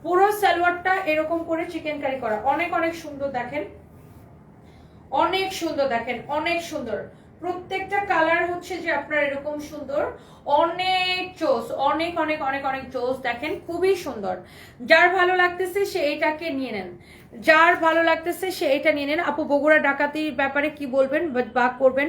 পুরো সালোয়ারটা এরকম করে চিকেন কারি করা, অনেক অনেক সুন্দর। দেখেন অনেক সুন্দর, দেখেন অনেক সুন্দর। প্রত্যেকটা কালার হচ্ছে যে আপনার এরকম সুন্দর, অনেক চোস, অনেক অনেক অনেক অনেক চোস। দেখেন খুবই সুন্দর। যার ভালো লাগতেছে সে এইটাকে নিয়ে নেন, যার ভালো লাগতেছে সে এটা নিয়ে নেন। আপু বগুড়া ডাকাতির ব্যাপারে কি বলবেন বা করবেন?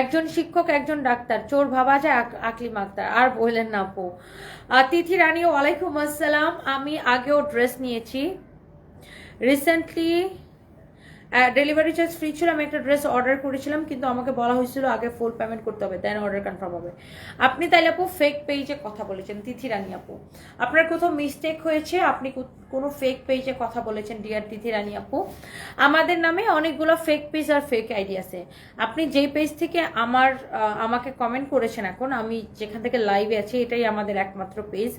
একজন শিক্ষক একজন ডাক্তার, চোর ভাবা যায় আকলিম আক্তার, আর বললেন না আপু। তিথি রানী ওয়ালাইকুম আসসালাম। আমি আগেও ড্রেস নিয়েছি রিসেন্টলি, ডেলিভারি চার্জ ফ্রি ছিল। আমি একটা ড্রেস অর্ডার করেছিলাম, কিন্তু আমাকে বলা হয়েছিল আগে ফুল পেমেন্ট করতে হবে, দেন অর্ডার কনফার্ম হবে। আপনি তাইলে আপু ফেক পেজে কথা বলেছেন তিথি রানী আপু, আপনার কোথাও মিস্টেক হয়েছে, আপনি কোনো ফেক পেজে কথা বলেছেন ডিয়ার তিথি রানী আপু। আমাদের নামে অনেকগুলো ফেক পেজ আর ফেক আইডি আছে। আপনি যেই পেজ থেকে আমাকে কমেন্ট করেছেন, এখন আমি যেখান থেকে লাইভে আছি এটাই আমাদের একমাত্র পেজ।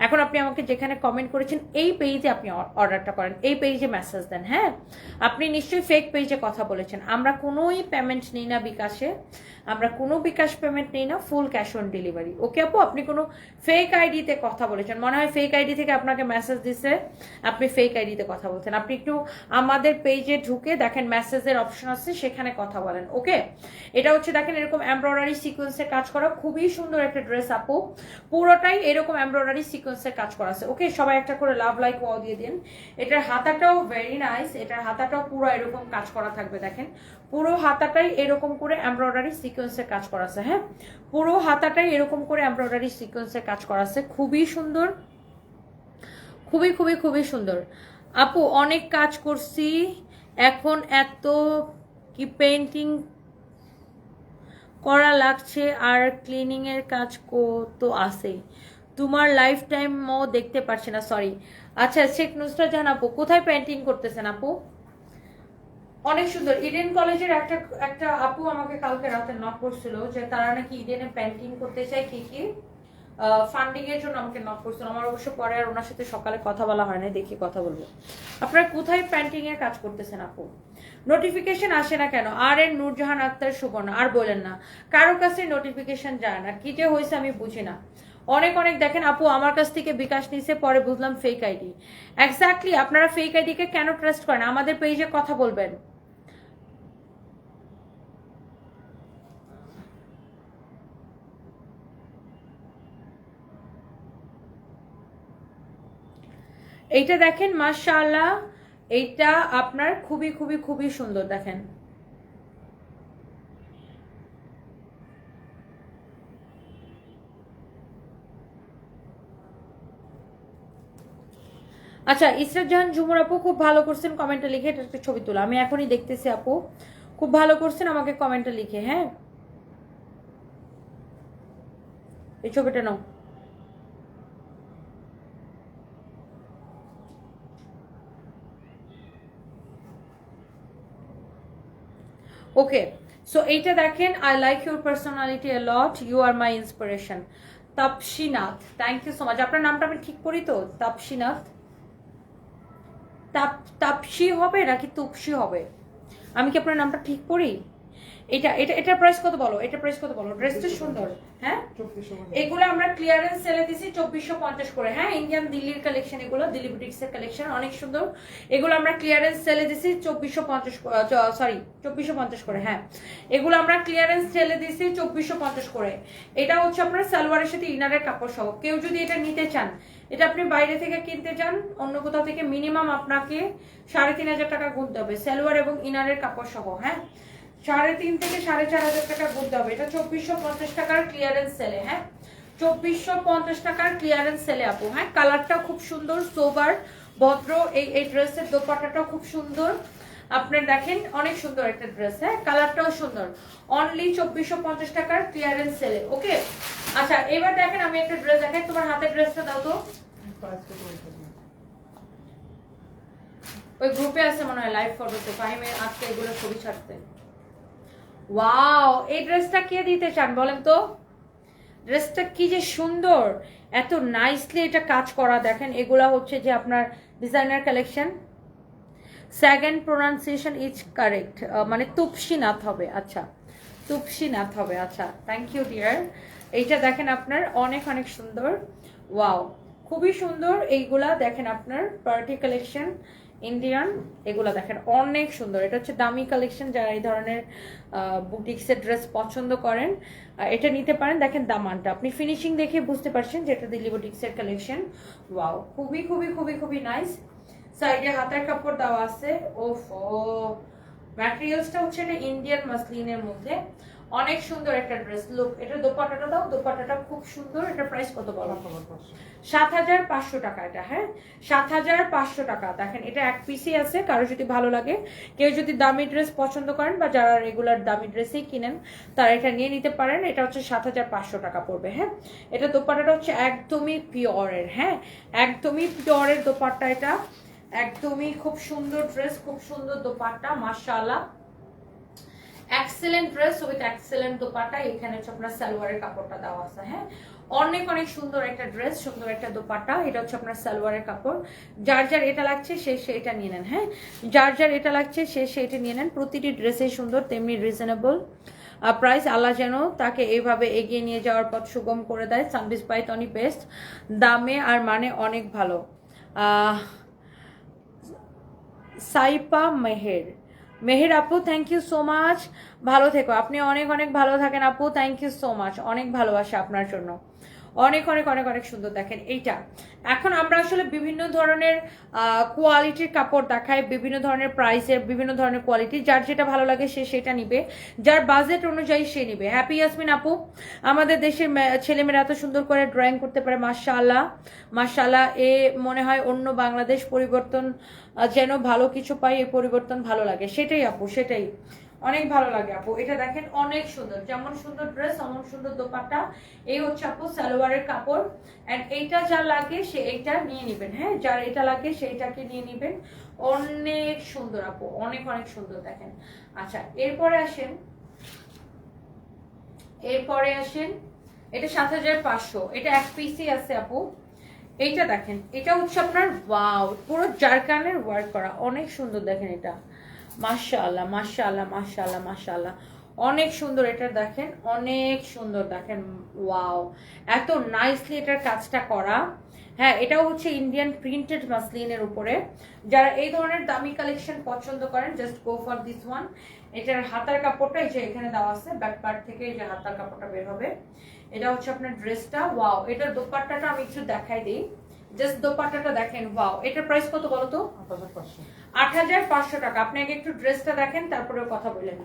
এখন আপনি আমাকে যেখানে কমেন্ট করেছেন এই পেজে আপনি অর্ডারটা করেন, এই পেজে মেসেজ দেন। হ্যাঁ, আপনি নিশ্চয়ই ফেক পেজে কথা বলেছেন। আমরা কোনোই পেমেন্ট নিই না বিকাশে, আমরা কোনো বিকাশ পেমেন্ট নিই না, ফুল ক্যাশ অন ডেলিভারি। ওকে আপু, আপনি কোনো ফেক আইডিতে কথা বলেছেন, মনে হয় ফেক আইডি থেকে আপনাকে মেসেজ দিছে, আপনি ফেক আইডিতে কথা বলছেন। আপনি একটু আমাদের পেজে ঢুকে দেখেন, মেসেজের অপশন আছে, সেখানে কথা বলেন। ওকে, এটা হচ্ছে দেখেন এরকম এমব্রয়ডারি সিকোয়েন্সের কাজ করা, খুবই সুন্দর একটা ড্রেস আপু, পুরোটাই এরকম এমব্রয়ডারি সিকোয়েন্সের কাজ করা আছে। ওকে, সবাই একটা করে লাভ লাইক ওয়াও দিয়ে দিন। এটার হাতাটাও ভেরি নাইস, এটার হাতাটাও পুরো এরকম কাজ করা থাকবে। দেখেন পুরো হাতাটাই এরকম করে এমব্রয়ডারি সিকোয়েন্সের কাজ করা আছে। হ্যাঁ, পুরো হাতাটাই এরকম করে এমব্রয়ডারি সিকোয়েন্সের কাজ করা আছে, খুবই সুন্দর, খুবই খুবই খুবই সুন্দর আপু। অনেক কাজ করছি, এখন এত কি পেন্টিং করা লাগছে, আর ক্লিনিং এর কাজ তো আছেই, তোমার লাইফ টাইমও দেখতে পারছি না, সরি। আচ্ছা, শেখ নুসরাত জাহান আপু, কোথায় পেন্টিং করতেছেন আপু? অনেক সুন্দর। ইডেন কলেজের একটা আপু আমাকে কালকে রাতে নক করছিল যে তারা নাকি ইডেনে পেন্টিং করতে চায়, কি কি ফান্ডিং এর জন্য আমাকে নক করছিল। আমার অবশ্য পরে আর ওনার সাথে সকালে কথা বলা হয় না, দেখি কথা বলবো। আপনারা কোথায় পেন্টিং এর কাজ করতেছেন আপু? নোটিফিকেশন আসে না কেন? আর এন নূরজাহান আক্তার সুবর্ণা, আর বলেন না, কারো কাছে নোটিফিকেশন যায় না, কি যে হয়েছে আমি বুঝি না। অনেক অনেক দেখেন আপু আমার কাছ থেকে বিকাশ নিছে, পরে বুঝলাম ফেক আইডি। এক্স্যাক্টলি, আপনারা ফেক আইডিকে কেন ট্রাস্ট করেন? আমাদের পেজে কথা বলবেন। এইটা দেখেন মাশাআল্লাহ, এইটা আপনার খুবই খুবই খুবই সুন্দর। দেখেন আচ্ছা, ইসরাত জাহান ঝুমুর আপু খুব ভালো করছেন কমেন্টে লিখে, এটা একটা ছবি তোলা, আমি এখনই দেখতেছি আপু, খুব ভালো করছেন, আমাকে কমেন্টে লিখে। হ্যাঁ, এই ছবিটা নাও। ওকে, সো এইটা দেখেন, I like your personality a lot, you are my inspiration. Tapasinath, thank you so much. আপনার নামটা আমি ঠিক করি তো? তাপসীনাথ, তাপসী হবে নাকি তুপসী হবে? আমি কি আপনার নামটা ঠিক করি? এটা এটা এটার প্রাইস কত বলো, এটা প্রাইস কত বলো? ড্রেসটা সুন্দর। হ্যাঁ, এগুলো আমরা ক্লিয়ারেন্স সেলে দিছি 2450 করে। হ্যাঁ, ইন্ডিয়ান দিল্লির কালেকশন, এগুলো দিল্লি বুটিক্সের কালেকশন, অনেক সুন্দর। এগুলো আমরা ক্লিয়ারেন্স সেলে দিছি 2450, সরি 2450 করে। হ্যাঁ, এগুলো আমরা ক্লিয়ারেন্স সেলে দিছি 2450 করে। এটা হচ্ছে আপনার সালোয়ারের সাথে ইনারের কাপড় সহ। কেউ যদি এটা নিতে চান, এটা আপনি বাইরে থেকে কিনতে চান অন্য কোথাও থেকে, মিনিমাম আপনাকে 3500 টাকা গুনতে হবে, সালোয়ার এবং ইনারের কাপড় সহ। হ্যাঁ, 3.5 থেকে 4.5 টাকা গুনতে হবে। এটা 2450 টাকার ক্লিয়ারেন্স সেলে। হ্যাঁ, 2450 টাকার ক্লিয়ারেন্স সেলে আপু। হ্যাঁ, কালারটা খুব সুন্দর, সোবার ভদ্র। এই ড্রেসের দোপাট্টাটাও খুব সুন্দর, আপনার দেখেন অনেক সুন্দর একটা ড্রেস। হ্যাঁ, কালারটাও সুন্দর, অনলি 2450 টাকার ক্লিয়ারেন্স সেলে। ওকে, আচ্ছা এবার দেখেন আমি একটা ড্রেস দেখাই। তোমার হাতের ড্রেসটা দাও তো, ওই গ্রুপে আছে মনে হয় লাইভ ফটোতে, ফাহিমে আজকে এগুলো ছবি ছাড়তে। ওয়াও, এই ড্রেসটা কে দিতে চান বলেন তো? ড্রেসটা কি যে সুন্দর, এত নাইসলি এটা কাজ করা। দেখেন এগুলা হচ্ছে যে আপনার designer collection. Second pronunciation is correct, মানে তুপসীনাথ হবে। আচ্ছা, তুপসীনাথ হবে। আচ্ছা, থ্যাংক ইউ ডিয়ার। এইটা দেখেন আপনার অনেক অনেক সুন্দর, ওয়াও খুবই সুন্দর। এইগুলা দেখেন আপনার পার্টি কালেকশন ইন্ডিয়ান, এগুলা দেখেন অনেক সুন্দর। এটা হচ্ছে দামি কালেকশন, যারা এই ধরনের বুটিক্সের ড্রেস পছন্দ করেন এটা নিতে পারেন। দেখেন দামানটা আপনি ফিনিশিং দেখে বুঝতে পারছেন যে এটা দিল্লি বুটিক্সের কালেকশন। ওয়াও, খুবই খুবই খুবই খুবই নাইস। সাইডে হাতের কাপড় দেওয়া আছে। ওফো, ম্যাটেরিয়ালসটা হচ্ছে এটা ইন্ডিয়ান মাসলিনের মধ্যে, অনেক সুন্দর একটা ড্রেস। লুক, এটা দোপাট্টাটা দাও, দোপাট্টাটা খুব সুন্দর। এটা প্রাইস কত বলো? 7,500 টাকা এটা। হ্যাঁ, 7,500 টাকা। দেখেন এটা এক পিসই আছে, কারো যদি ভালো লাগে, কেউ যদি দামি ড্রেস পছন্দ করেন বা যারা রেগুলার দামি ড্রেসই কিনেন তারা এটা নিয়ে নিতে পারেন। এটা হচ্ছে 7,500 টাকা পড়বে। হ্যাঁ, এটা দোপাট্টাটা হচ্ছে একদমই পিওরের। হ্যাঁ, একদমই পিওরের দোপাট্টা এটা, একদমই খুব সুন্দর ড্রেস, খুব সুন্দর দোপাট্টা, মাশাআল্লাহ। Excellent dress with excellent dupatta. এখানে হচ্ছে আপনার সালোয়ারের কাপড়টা দেওয়া আছে। হ্যাঁ, অনেক অনেক সুন্দর একটা ড্রেস, সুন্দর একটা দোপাট্টা। এটা হচ্ছে আপনার সালোয়ারের কাপড়। যার যার এটা লাগছে সে এটা নিয়ে নেন। হ্যাঁ, যার যার এটা লাগছে সে এটা নিয়ে নেন। প্রতিটি ড্রেসই সুন্দর, তেমনি রিজনেবল প্রাইস। আল্লাহ যেন তাকে এইভাবে এগিয়ে নিয়ে যাওয়ার পথ সুগম করে দেয়। সানবিজ পাইথনি বেস্ট, দামে আর মানে অনেক ভালো। সাইপা মেহের আপু, থ্যাংক ইউ সো মাচ, ভালো থেকো। আপনি অনেক অনেক ভালো থাকেন আপু, থ্যাংক ইউ সো মাচ, অনেক ভালোবাসা আপনার জন্য। অনেক অনেক অনেক অনেক সুন্দর। দেখেন এইটা, এখন আমরা আসলে বিভিন্ন ধরনের কোয়ালিটির কাপড় দেখাই, বিভিন্ন ধরনের প্রাইসের, বিভিন্ন ধরনের কোয়ালিটি। যার যেটা ভালো লাগে সে সেটা নিবে, যার বাজেট অনুযায়ী সে নিবে। হ্যাপি ইয়াসমিন আপু, আমাদের দেশের ছেলেমেয়েরা এত সুন্দর করে ড্রয়িং করতে পারে, মাশাআল্লাহ মাশাআল্লাহ। এ মনে হয় অন্য বাংলাদেশ পরিবর্তন যেন ভালো কিছু পাই, এই পরিবর্তন ভালো লাগে। সেটাই আপু, সেটাই অনেক ভালো লাগে আপু। এটা দেখেন অনেক সুন্দর, যেমন সুন্দর ড্রেস অমন সুন্দর দোপাট্টা। এই হচ্ছে আপু সালোয়ারের কাপড়। এন্ড এইটা যার লাগে সে এইটা নিয়ে নেবেন। হ্যাঁ, যার এটা লাগে সেইটাকে নিয়ে নেবেন। অনেক সুন্দর আপু, অনেক অনেক সুন্দর। দেখেন, আচ্ছা এরপরে আসেন, এটা 7,500। এটা এক পিসই আছে আপু। এইটা দেখেন, এটা হচ্ছে আপনার ওয়াও, পুরো জারকানের ওয়ার্ক করা, অনেক সুন্দর। দেখেন এটা, মাশাআল্লাহ মাশাআল্লাহ মাশাআল্লাহ মাশাআল্লাহ, অনেক সুন্দর। এটা দেখেন অনেক সুন্দর। দেখেন ওয়াও, এত নাইসলি এটার কাজটা করা। হ্যাঁ, এটাও হচ্ছে ইন্ডিয়ান প্রিন্টেড মাসলিনের উপরে। যারা এই ধরনের দামি কালেকশন পছন্দ করেন, just go for this one. এটার হাতার কাপড়টা এই যে এখানে দেওয়া আছে, ব্যাক পার্ট থেকে এই যে হাতার কাপড়টা বের হবে। এটা হচ্ছে আপনার ড্রেসটা। ওয়াও, এটার দোপাট্টাটা আমি একটু দেখাই দিই, জাস্ট দোপাট্টাটা দেখেন। ওয়াও, এটার প্রাইস কত বলো তো? 8,500 টাকা। আপনি আগে একটু ড্রেসটা দেখেন, তারপরে কথা বললেন।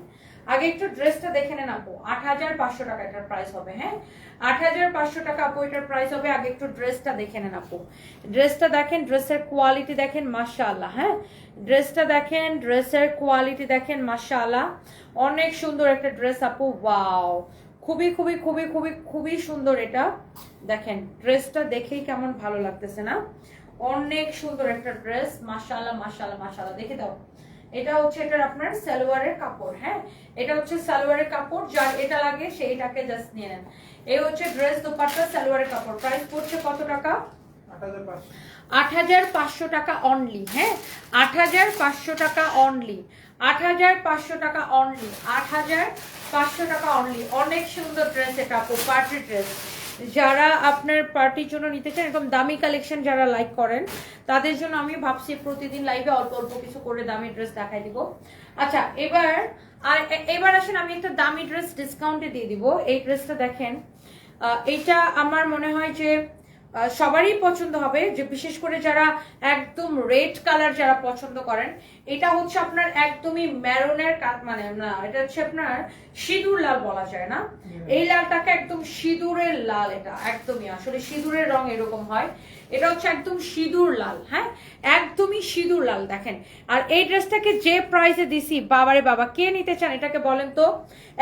আগে একটু ড্রেসটা দেখে নেন আপু। 8,500 টাকা এটার প্রাইস হবে। হ্যাঁ, 8,500 টাকা আপু এটার প্রাইস হবে। আগে একটু ড্রেসটা দেখে নেন আপু। ড্রেসটা দেখেন, ড্রেসের কোয়ালিটি দেখেন, মাশাআল্লাহ। হ্যাঁ, ড্রেসটা দেখেন, ড্রেসের কোয়ালিটি দেখেন, মাশাআল্লাহ। অনেক সুন্দর একটা ড্রেস আপু। ওয়াও, খুবই খুবই খুবই খুবই খুবই সুন্দর এটা। দেখেন ড্রেসটা দেখেই কেমন ভালো লাগতেছে না? অনেক সুন্দর একটা ড্রেস, মাশাআল্লাহ মাশাআল্লাহ মাশাআল্লাহ। দেখে দাও, এটা হচ্ছে এটার আপনার সালোয়ারের কাপড়। হ্যাঁ, এটা হচ্ছে সালোয়ারের কাপড়। যার এটা লাগে সেইটাকে জাস্ট নিয়ে নেন। এই হচ্ছে ড্রেস, দোপাট্টা, সালোয়ারের কাপড়। প্রাইস পড়ছে কত টাকা? 8,500 টাকা অনলি। হ্যাঁ, 8,500 টাকা অনলি, 8,500 টাকা অনলি, 8,500 টাকা অনলি। অনেক সুন্দর ড্রেস এটা আপু, পার্টি ড্রেস। যারা আপনার পার্টির জন্য নিতে চান, এরকম দামি কালেকশন যারা লাইক করেন, তাদের জন্য আমি ভাবছি প্রতিদিন লাইভে অল্প অল্প কিছু করে দামি ড্রেস দেখাই দিব। আচ্ছা, এবার আসেন, আমি একটা দামি ড্রেস ডিসকাউন্টে দিয়ে দিব। এই ড্রেসটা দেখেন, এইটা আমার মনে হয় যে সবারই পছন্দ হবে, যে বিশেষ করে যারা একদম রেড কালার যারা পছন্দ করেন। এটা হচ্ছে আপনার একদমই ম্যারনের, মানে না, এটা হচ্ছে আপনার সিঁদুর লাল বলা যায় না, এই লালটাকে একদম সিঁদুরের লাল। এটা একদমই, আসলে সিঁদুরের রং এরকম হয়। এটা হচ্ছে একদম সিঁদুর লাল। হ্যাঁ, একদমই সিঁদুর লাল। দেখেন, আর এই ড্রেসটাকে যে প্রাইসে দিছি, বাবারে বাবা, কে নিতে চান এটাকে বলেন তো?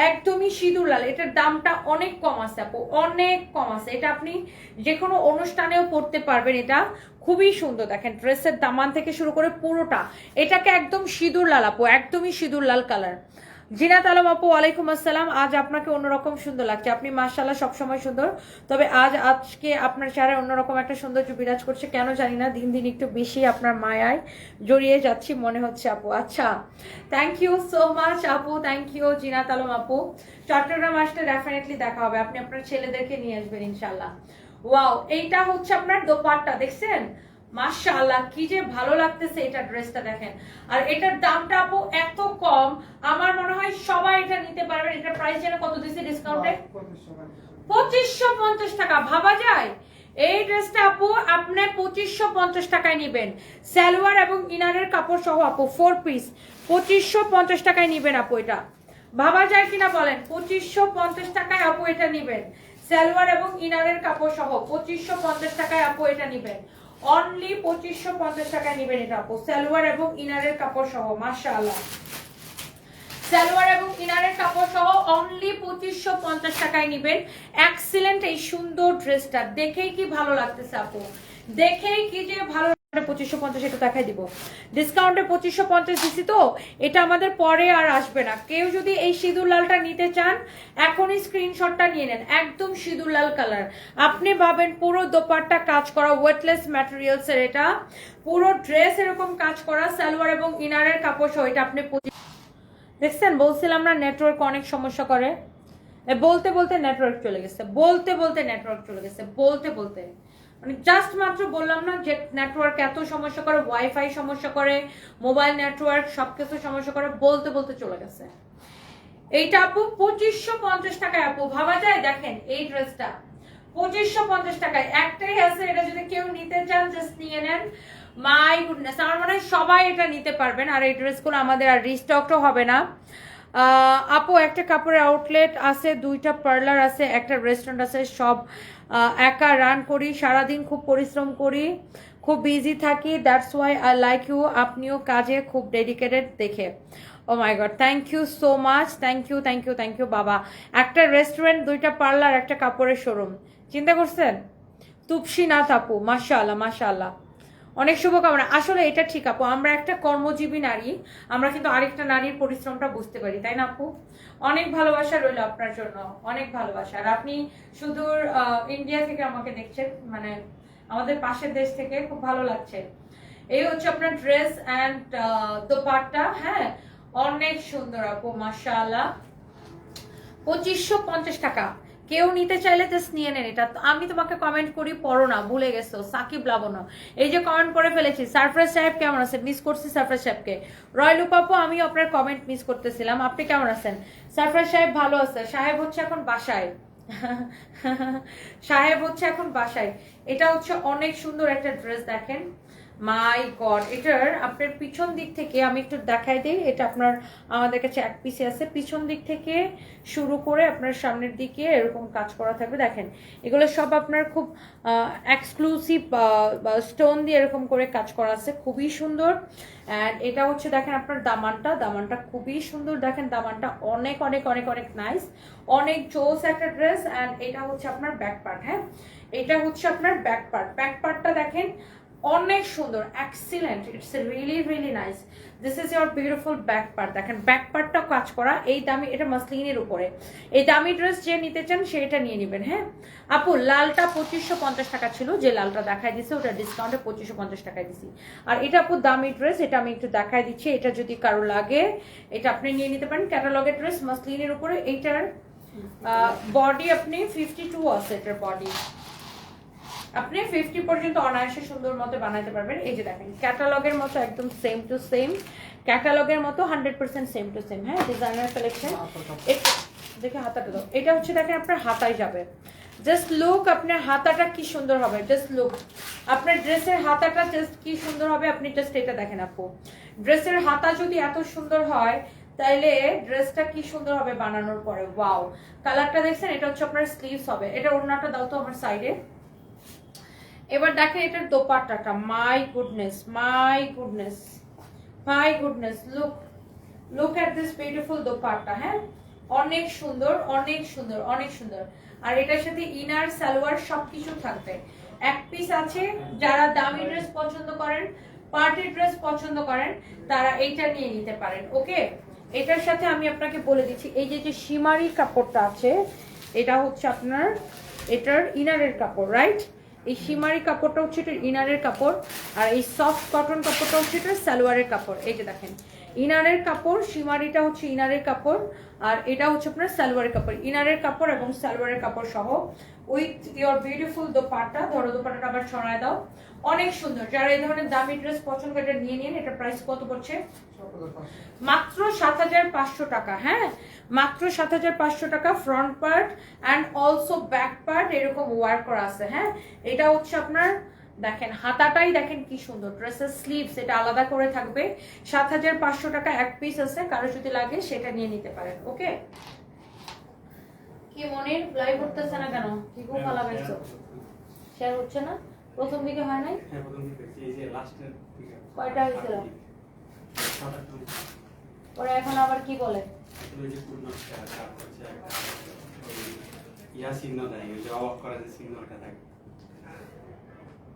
একদমই সিঁদুর লাল। এটার দামটা অনেক কম আছে আপু, অনেক কম আছে। এটা আপনি যে কোনো অনুষ্ঠানেও পরতে পারবেন। এটা খুবই সুন্দর। দেখেন ড্রেসের দামান থেকে শুরু করে পুরোটা, এটাকে একদম সিঁদুর লাল আপু, একদমই সিঁদুর লাল কালার। জিনাত আলম আপু, ওয়ালাইকুম আসসালাম। আজ আপনাকে অন্যরকম সুন্দর লাগছে। আপনি মাশাআল্লাহ সবসময় সুন্দর, তবে আজকে আপনার চেহারায় অন্যরকম একটা সৌন্দর্য বিরাজ করছে, কেন জানি না। দিন দিন একটু বেশি আপনার মায়ায় জড়িয়ে যাচ্ছি মনে হচ্ছে আপু। আচ্ছা, থ্যাংক ইউ সো মাচ আপু, থ্যাংক ইউ জিনাত আলম আপু। চট্টগ্রাম আসলে ডেফিনেটলি দেখা হবে, আপনি আপনার ছেলেদেরকে নিয়ে আসবেন ইনশাল্লাহ। ওয়াও, এইটা হচ্ছে আপনার দোপাট্টা, দেখছেন? মাশাআল্লাহ, কি যে ভালো লাগতেছে এটা ড্রেসটা দেখেন। আর এটার দামটা আপু এত কম, আমার মনে হয় সবাই এটা নিতে পারবেন। এটার প্রাইস যেন কত দিয়েছে ডিসকাউন্টে? 2,550 টাকা। ভাবা যায়? এই ড্রেসটা আপু আপনি 2,550 টাকায় নিবেন, সালোয়ার এবং ইনারের কাপড় সহ আপু, 4 পিস 2,550 টাকায় নিবেন আপু। এটা ভাবা যায় কিনা বলেন? 2550 টাকায় আপু এটা নিবেন, সালোয়ার এবং ইনারের কাপড় সহ 2550 টাকায় আপু এটা নিবেন, অনলি 2550 টাকায় নিবেন এটা আপু, সালোয়ার এবং ইনারের কাপড় সহ। মাশাআল্লাহ, সালোয়ার এবং ইনারের কাপড় সহ অনলি 2550 টাকায় নিবেন। এক্সিলেন্ট এই সুন্দর ড্রেসটা দেখেই কি ভালো লাগতেছে আপু, দেখেই কি যে ভালো। 2550 এটা দেখাই দিব, ডিসকাউন্টে 2550 দিছি তো, এটা আমাদের পরে আর আসবে না। কেউ যদি এই সিঁদুর লালটা নিতে চান এখনই স্ক্রিনশটটা নিয়ে নেন, একদম সিঁদুর লাল কালার। আপনি ভাবেন পুরো দোপাট্টা কাজ করা, ওয়েটলেস ম্যাটেরিয়ালস এর, এটা পুরো ড্রেস এরকম কাজ করা, সালোয়ার এবং ইনারের কাপড় সহ এটা আপনি দেখছেন। বলছিলাম না নেটওয়ার্ক অনেক সমস্যা করে, বলতে বলতে নেটওয়ার্ক চলে গেছে, বলতে বলতে নেটওয়ার্ক চলে গেছে, বলতে বলতে মানে জাস্ট মাত্র বললাম না যে নেটওয়ার্ক এত সমস্যা করে, ওয়াইফাই সমস্যা করে, মোবাইল নেটওয়ার্ক সবকিছু সমস্যা করে, বলতে বলতে চলে গেছে। এইটা আপু 2550 টাকায় আপু, ভাবা যায়? দেখেন এই ড্রেসটা 2550 টাকায়, একটাই আছে, এটা যদি কেউ নিতে চান জাস্ট নিয়ে নেন। মাই গুডনেস, আমার মনে হয় সবাই এটা নিতে পারবেন। আর এই ড্রেসগুলো আমাদের আর রিস্টকও হবে না। আপু একটা কাপড়ের আউটলেট আছে, 2টা পার্লার আছে, একটা রেস্টুরেন্ট আছে, সব একা রান করি, সারাদিন খুব পরিশ্রম করি, খুব বিজি থাকি, that's why I like you. আপনিও কাজে খুব ডেডিকেটেড দেখে। Oh my god, thank you so much, thank you thank you thank you বাবা। একটা রেস্টুরেন্ট, 2টা পার্লার, একটা কাপড়ের শোরুম, চিন্তা করছেন? তুপসীনাথ আপু, মাশাআল্লাহ মাশাআল্লাহ, অনেক শুভকামনা। আসলে এটা ঠিক আপু, আমরা একটা কর্মজীবী নারী, আমরা কিন্তু আরেকটা নারীর পরিশ্রমটা বুঝতে পারি, তাই না আপু? অনেক ভালোবাসা রইল আপনার জন্য, অনেক ভালোবাসা। আর আপনি সুদূর ইন্ডিয়া থেকে আমাকে দেখছেন, মানে আমাদের পাশের দেশ থেকে, খুব ভালো লাগছে। এই হচ্ছে আপনার ড্রেস অ্যান্ড দোপাট্টা, হ্যাঁ অনেক সুন্দর আপু, মাশাআল্লাহ। 2550 টাকা, কেউ নিতে চাইলে জাস্ট নিয়ে নেন এটা। আমি তোমাকে কমেন্ট করি, পড়ো না, ভুলে গেছো। সাকিব লাবণ্য, এই যে কমেন্ট করে ফেলেছি। সারফরাজ সাহেব কেমন আছে? মিস করছি সারফরাজ সাহেবকে। রয়্যাল উপাপু, আমি আপনার কমেন্ট মিস করতেছিলাম, আপনি কেমন আছেন? সারফরাজ সাহেব ভালো আছে, সাহেব হচ্ছে এখন বাসায় সাহেব হচ্ছে এখন বাসায়। এটা হচ্ছে অনেক সুন্দর একটা ড্রেস, দেখেন মাই গড। এটার আপনার পিছন দিক থেকে আমি একটু দেখাই দিই, এটা আপনার আমাদের কাছে এক পিসে আছে, পিছন দিক থেকে শুরু করে আপনার সামনের দিকে এরকম কাজ করা থাকবে। দেখেন এগুলো সব আপনার খুব এক্সক্লুসিভ স্টোন দিয়ে এরকম করে কাজ করা আছে, খুবই সুন্দর। অ্যান্ড এটা হচ্ছে দেখেন আপনার দামানটা, দামানটা খুবই সুন্দর, দেখেন দামানটা অনেক অনেক অনেক অনেক নাইস, অনেক জোস একটা ড্রেস। অ্যান্ড এটা হচ্ছে আপনার ব্যাক পার্ট, হ্যাঁ এটা হচ্ছে আপনার ব্যাক পার্ট। ব্যাক পার্টটা দেখেন অনেক সুন্দর, excellent, it's really really nice. This is your beautiful back part. দেখেন ব্যাক পার্টটা কাজ করা, এই দামি, এটা মাসলিনের উপরে। এই দামি ড্রেস যে নিতে চান সেটা নিয়ে নেবেন। হ্যাঁ আপু, লালটা 2550 টাকা ছিল, যে লালটা দেখাই দিচ্ছে ওটা ডিসকাউন্টে 2550 টাকায় দিছি। আর এটা আপু দামি ড্রেস, এটা আমি একটু দেখাই দিচ্ছি, এটা যদি কারো লাগে এটা আপনি নিয়ে নিতে পারেন। ক্যাটালগের ড্রেস, মাসলিনের উপরে। এইটার বডি আপনি 52 আছে, এটার বডি আপনি 50 পর্যন্ত অনায়াসে সুন্দর মতো বানাতে পারবেন। এই যে দেখেন ক্যাটালগের মতো একদম সেম টু সেম, ক্যাটালগের মতো 100% সেম টু সেম। হ্যাঁ ডিজাইনার কালেকশন। দেখে হাতাটা দাও, এটা হচ্ছে দেখেন আপনার হাতায় যাবে, জাস্ট লুক আপনার হাতাটা কি সুন্দর হবে, জাস্ট লুক আপনার ড্রেসের হাতাটা জাস্ট কি সুন্দর হবে, আপনি জাস্ট এটা দেখেন আপু, ড্রেসের হাতা যদি এত সুন্দর হয় তাইলে ড্রেসটা কি সুন্দর হবে বানানোর পরে। ওয়াও, কালারটা দেখছেন? এটা হচ্ছে আপনার স্লিভস হবে। এটা ওড়নাটা দাও তো আমার সাইডে। এবার দেখেন এটার দোপাট্টাটা, my goodness my goodness my goodness, look look at this beautiful dupatta. হ্যাঁ অনেক সুন্দর অনেক সুন্দর অনেক সুন্দর। আর এটার সাথে ইনার সালোয়ার সবকিছু থাকবে। এক পিস আছে, যারা দামি ড্রেস পছন্দ করেন, পার্টি ড্রেস পছন্দ করেন, তারা এইটা নিয়ে নিতে পারেন। ওকে, এটার সাথে আমি আপনাকে বলে দিচ্ছি, এই যে শিমারি কাপড়টা আছে, এটা হচ্ছে আপনার এটার ইনারের কাপড়, রাইট? এই শিমারি কাপড়টা হচ্ছে এটার ইনারের কাপড়, আর এই সফট কটন কাপড়টা হচ্ছে এটার সালোয়ারের কাপড়। এই যে দেখেন ইনারের কাপড়, শিমারিটা হচ্ছে ইনারের কাপড়, আর এটা হচ্ছে আপনার সালোয়ারের কাপড়। ইনারের কাপড় এবং সালোয়ারের কাপড় সহ উইথ ইয়োর বিউটিফুল দোপাট্টা। ধরো দোপাট্টাটা আবার ছড়ায় দাও, অনেক সুন্দর। যারা এই ধরনের দামি ড্রেস পছন্দ করে এটা নিয়ে নিন। এটা প্রাইস কত পড়ছে? মাত্র 7500 টাকা। হ্যাঁ মাত্র 7500 টাকা। Front part and also back part এরকম ওয়ার করা আছে। হ্যাঁ এটা হচ্ছে আপনার দেখেন হাতাটাই দেখেন কি সুন্দর, ড্রেসের স্লিভস এটা আলাদা করে থাকবে। 7500 টাকা এক পিস আছে, কারো যদি লাগে সেটা নিয়ে নিতে পারেন। ওকে, কি মনির লাইভ করতেছে না কেন? কি গো ফালা গেছো, শেয়ার হচ্ছে না? প্রথম দিকে হয় নাই? হ্যাঁ প্রথম দিকে এই যে লাস্টের দিকে কয়টা হয়েছিল? পরে এখন আবার কি বলে? ওই যে পূর্ণ চাপ হচ্ছে একটা ইয়া চিহ্ন দেয়, ওই যে অবাক করা যে চিহ্নটা থাকে।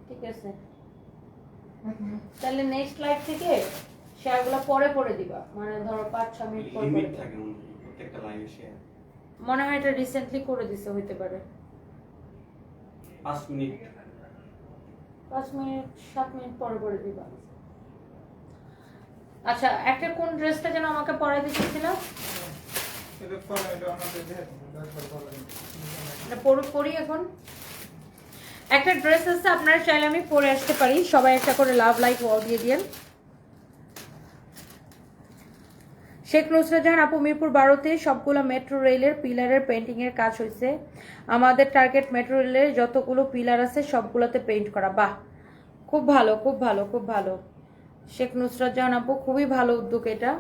ঠিক আছে, তাহলে নেক্সট লাইভ থেকে শেয়ারগুলো পরে পরে দিবা, মানে ধরো 5-6 মিনিট পর লিমিট পরে। থাকে প্রত্যেকটা লাইভে শেয়ার। মনে হয় এটা রিসেন্টলি করে দিছে, হইতে পারে 5 মিনিট 5 মিনিট 7 মিনিট পরে পরে দিবা। আচ্ছা, একটা কোন ড্রেসটা যেন আমাকে পরাইতে চেয়েছিলাম, এটা পরে এটা আমাদের দেখ এটা পরি এখন। একটা ড্রেস আছে, আপনারা চাইলে আমি পরে আসতে পারি। সবাই একটা করে লাভ লাইক ওয়াও দিয়ে দিয়েন। শেখ নুসরাত জাহান আপু, মিরপুর 12-তে সবগুলো মেট্রো রেলের পিলারের পেন্টিং এর কাজ হয়েছে। আমাদের টার্গেট মেট্রো রেলের যতগুলো পিলার আছে সবগুলোতে পেইন্ট করা। বাহ, খুব ভালো, খুব ভালো, খুব ভালো। শেখ নুসরাত জাহান আপু, খুবই ভালো উদ্যোগ এটা।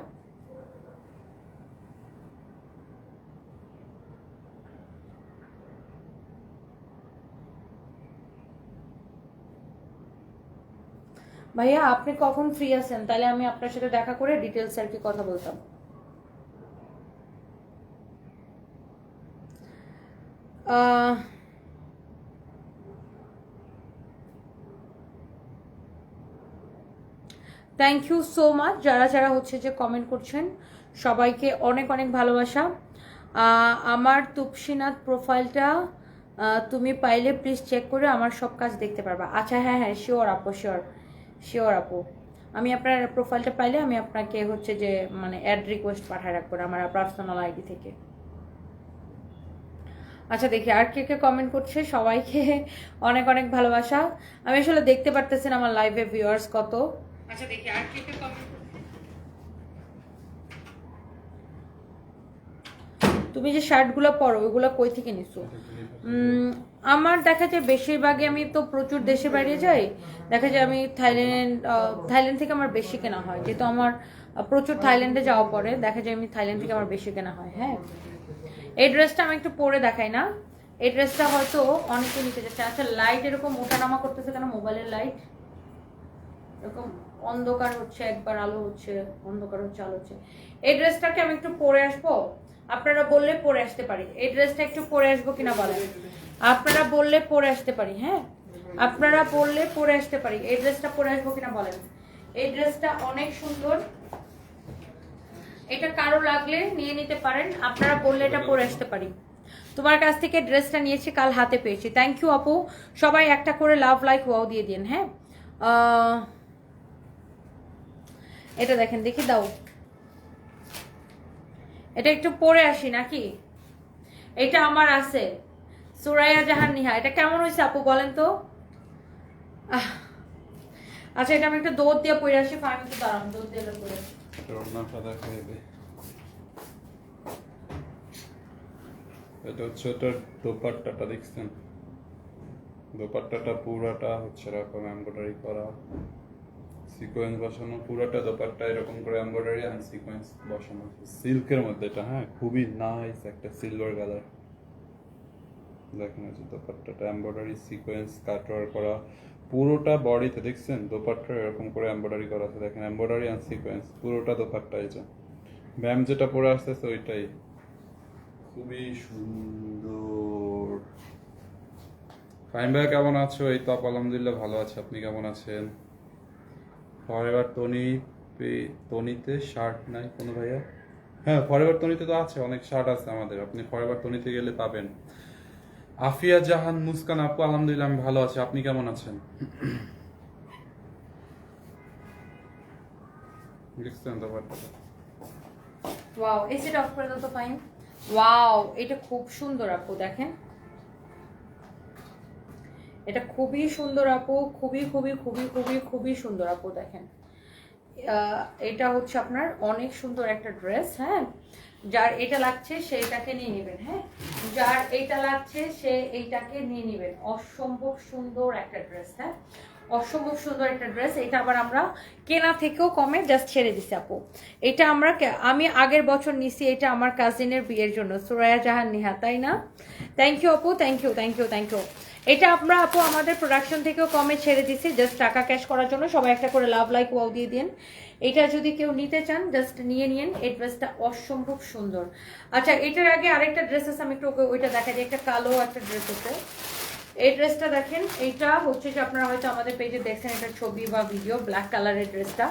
ভাইয়া আপনি কখন ফ্রি আছেন? তাহলে আমি আপনার সাথে দেখা করে ডিটেলস আর কি কথা বলতাম। থ্যাংক ইউ সো মাচ যারা যারা হচ্ছে যে কমেন্ট করছেন, সবাইকে অনেক অনেক ভালোবাসা। আমার তুপসিনাথ প্রোফাইলটা তুমি পাইলে প্লিজ চেক করে আমার সব কাজ দেখতে পারবা। আচ্ছা, হ্যাঁ হ্যাঁ, শিওর আপু, শিওর শিওর আপু। আমি আপনার প্রোফাইলটা পাইলে আমি আপনাকে হচ্ছে যে মানে অ্যাড রিকোয়েস্ট পাঠায় রাখবো আমার পার্সোনাল আইডি থেকে। আচ্ছা, দেখি আর কে কে কমেন্ট করছে। সবাইকে অনেক অনেক ভালোবাসা। আমি আসলে দেখতে পারতেছেন আমার লাইভে ভিউয়ার্স কত। আচ্ছা, দেখি আর কে কে কমেন্ট করছে। তুমি যে শার্টগুলো পরো ওইগুলো কই থেকে নিছো? আমার দেখা যায় বেশিরভাগই, আমি তো প্রচুর দেশে বাইরে যাই, দেখা যায় আমি থাইল্যান্ড থেকে আমার বেশি কেনা হয়, যেহেতু আমার প্রচুর থাইল্যান্ডে যাওয়া পড়ে, দেখা যায় আমি থাইল্যান্ড থেকে আমার বেশি কেনা হয়। হ্যাঁ, এই ড্রেসটা আমি একটু পরে দেখাই না? এই ড্রেসটা হয়তো অনেকে নিতে যাচ্ছে। আচ্ছা, লাইট এরকম ওঠানামা করতেছে কেন? মোবাইলের লাইট এরকম অন্ধকার হচ্ছে, একবার আলো হচ্ছে, অন্ধকার হচ্ছে, আলো হচ্ছে। এই ড্রেসটাকে আমি একটু পরে আসবো, আপনারা বললে পরে আসতে পারি। এই ড্রেসটা একটু পরে আসবো কিনা বলেন? আপনারা বললে পরে আসতে পারি। হ্যাঁ, আপনারা বললে পরে আসতে পারি। এই ড্রেসটা পরে আসবো কিনা বলেন? এই ড্রেসটা অনেক সুন্দর, এটা কারো লাগলে নিয়ে নিতে পারেন, আপনারা বললে এটা পরে আসতে পারি। তোমার কাছ থেকে ড্রেসটা নিয়েছি, কাল হাতে পেয়েছি। থ্যাংক ইউ আপু। সবাই একটা করে লাভ লাইক ওয়াও দিয়ে দিন। হ্যাঁ, এটা দেখেন, দেখি দাও, এটা একটু পরে আসি নাকি? এটা আমার আছে, সুরাইয়া জাহান নিহা। এটা কেমন হয়েছে আপু বলেন তো? আচ্ছা, এটা আমি একটা দৌড় দিয়ে পরে আসি। ফাইন, একটু দাঁড়ান, দৌড় দিয়ে পরে আসি। এটা হচ্ছে ওটার দোপাট্টাটা দেখছেন? দোপাট্টাটা পুরাটা হচ্ছে এরকম এমব্রয়ডারি করা, সিকোয়েন্স বসানো, পুরাটা দোপাট্টা এরকম করে এমব্রয়ডারি আর সিকোয়েন্স বসানো, সিল্কের মধ্যে। এটা হ্যাঁ, খুবই নাইস একটা সিলভার কালার। দেখেন এই যে দোপাট্টাটা এমব্রয়ডারি সিকোয়েন্স কাটওয়ার করা, পুরোটা বডিতে দেখছেন দোপাট্টা এরকম করে এমব্রয়ডারি করা আছে। দেখেন এমব্রয়ডারি আর সিকোয়েন্স পুরোটা দোপাট্টা। এই যে ম্যাম যেটা পরে আসতেছে ওইটাই, খুবই সুন্দর। ফাইন ভাই কেমন আছো? এই তো আলহামদুলিল্লাহ ভালো আছে, আপনি কেমন আছেন? ফরএভার তনিতে শার্ট নাই কোনো ভাইয়া? হ্যাঁ, ফরএভার তনিতে তো আছে, অনেক শার্ট আছে আমাদের, আপনি ফরএভার তনিতে গেলে পাবেন। আফিয়া জাহান মুস্কান আপু, আলহামদুলিল্লাহ আমি ভালো আছি, আপনি কেমন আছেন? দেখছেন তো ওয়াও, এসিটা অফ করে দাও তো ফাইন। ওয়াও, এটা খুব সুন্দর আপু, দেখেন এটা খুবই সুন্দর আপু, খুবই খুবই খুবই খুবই খুবই সুন্দর আপু। দেখেন এটা হচ্ছে আপনার অনেক সুন্দর একটা ড্রেস। হ্যাঁ, যার এটা লাগছে সে এটাকে নিয়ে নেবেন, হ্যাঁ, যার এইটা লাগছে সে এইটাকে নিয়ে নেবেন। অসম্ভব সুন্দর একটা ড্রেস, হ্যাঁ, অসম্ভব সুন্দর একটা ড্রেস। এটা আবার আমরা কেনা থেকেও কমে জাস্ট ছেড়ে দিছি আপু। এটা আমি আগের বছর নিছি, এটা আমার কাজিনের বিয়ের জন্য, সুরায়া জাহান নিহা, তাই না? থ্যাংক ইউ আপু, thank you, thank you, thank you. এটা আমরা আপু আমাদের প্রোডাকশন থেকেও কমে ছেড়ে দিছি জাস্ট টাকা ক্যাশ করার জন্য। সবাই একটা করে লাভ লাইক ওয়াও দিয়ে দিন। এটা যদি কেউ নিতে চান জাস্ট নিয়ে নিন, এই ড্রেসটা অসম্ভব সুন্দর। আচ্ছা, এটার আগে আরেকটা ড্রেস আছে, আমি একটু ওইটা দেখা দিই। একটা কালো একটা ড্রেস আছে, এই ড্রেসটা দেখেন। এইটা হচ্ছে যে আপনারা হয়তো আমাদের পেজে দেখছেন এটা ছবি বা ভিডিও, ব্ল্যাক কালারের ড্রেসটা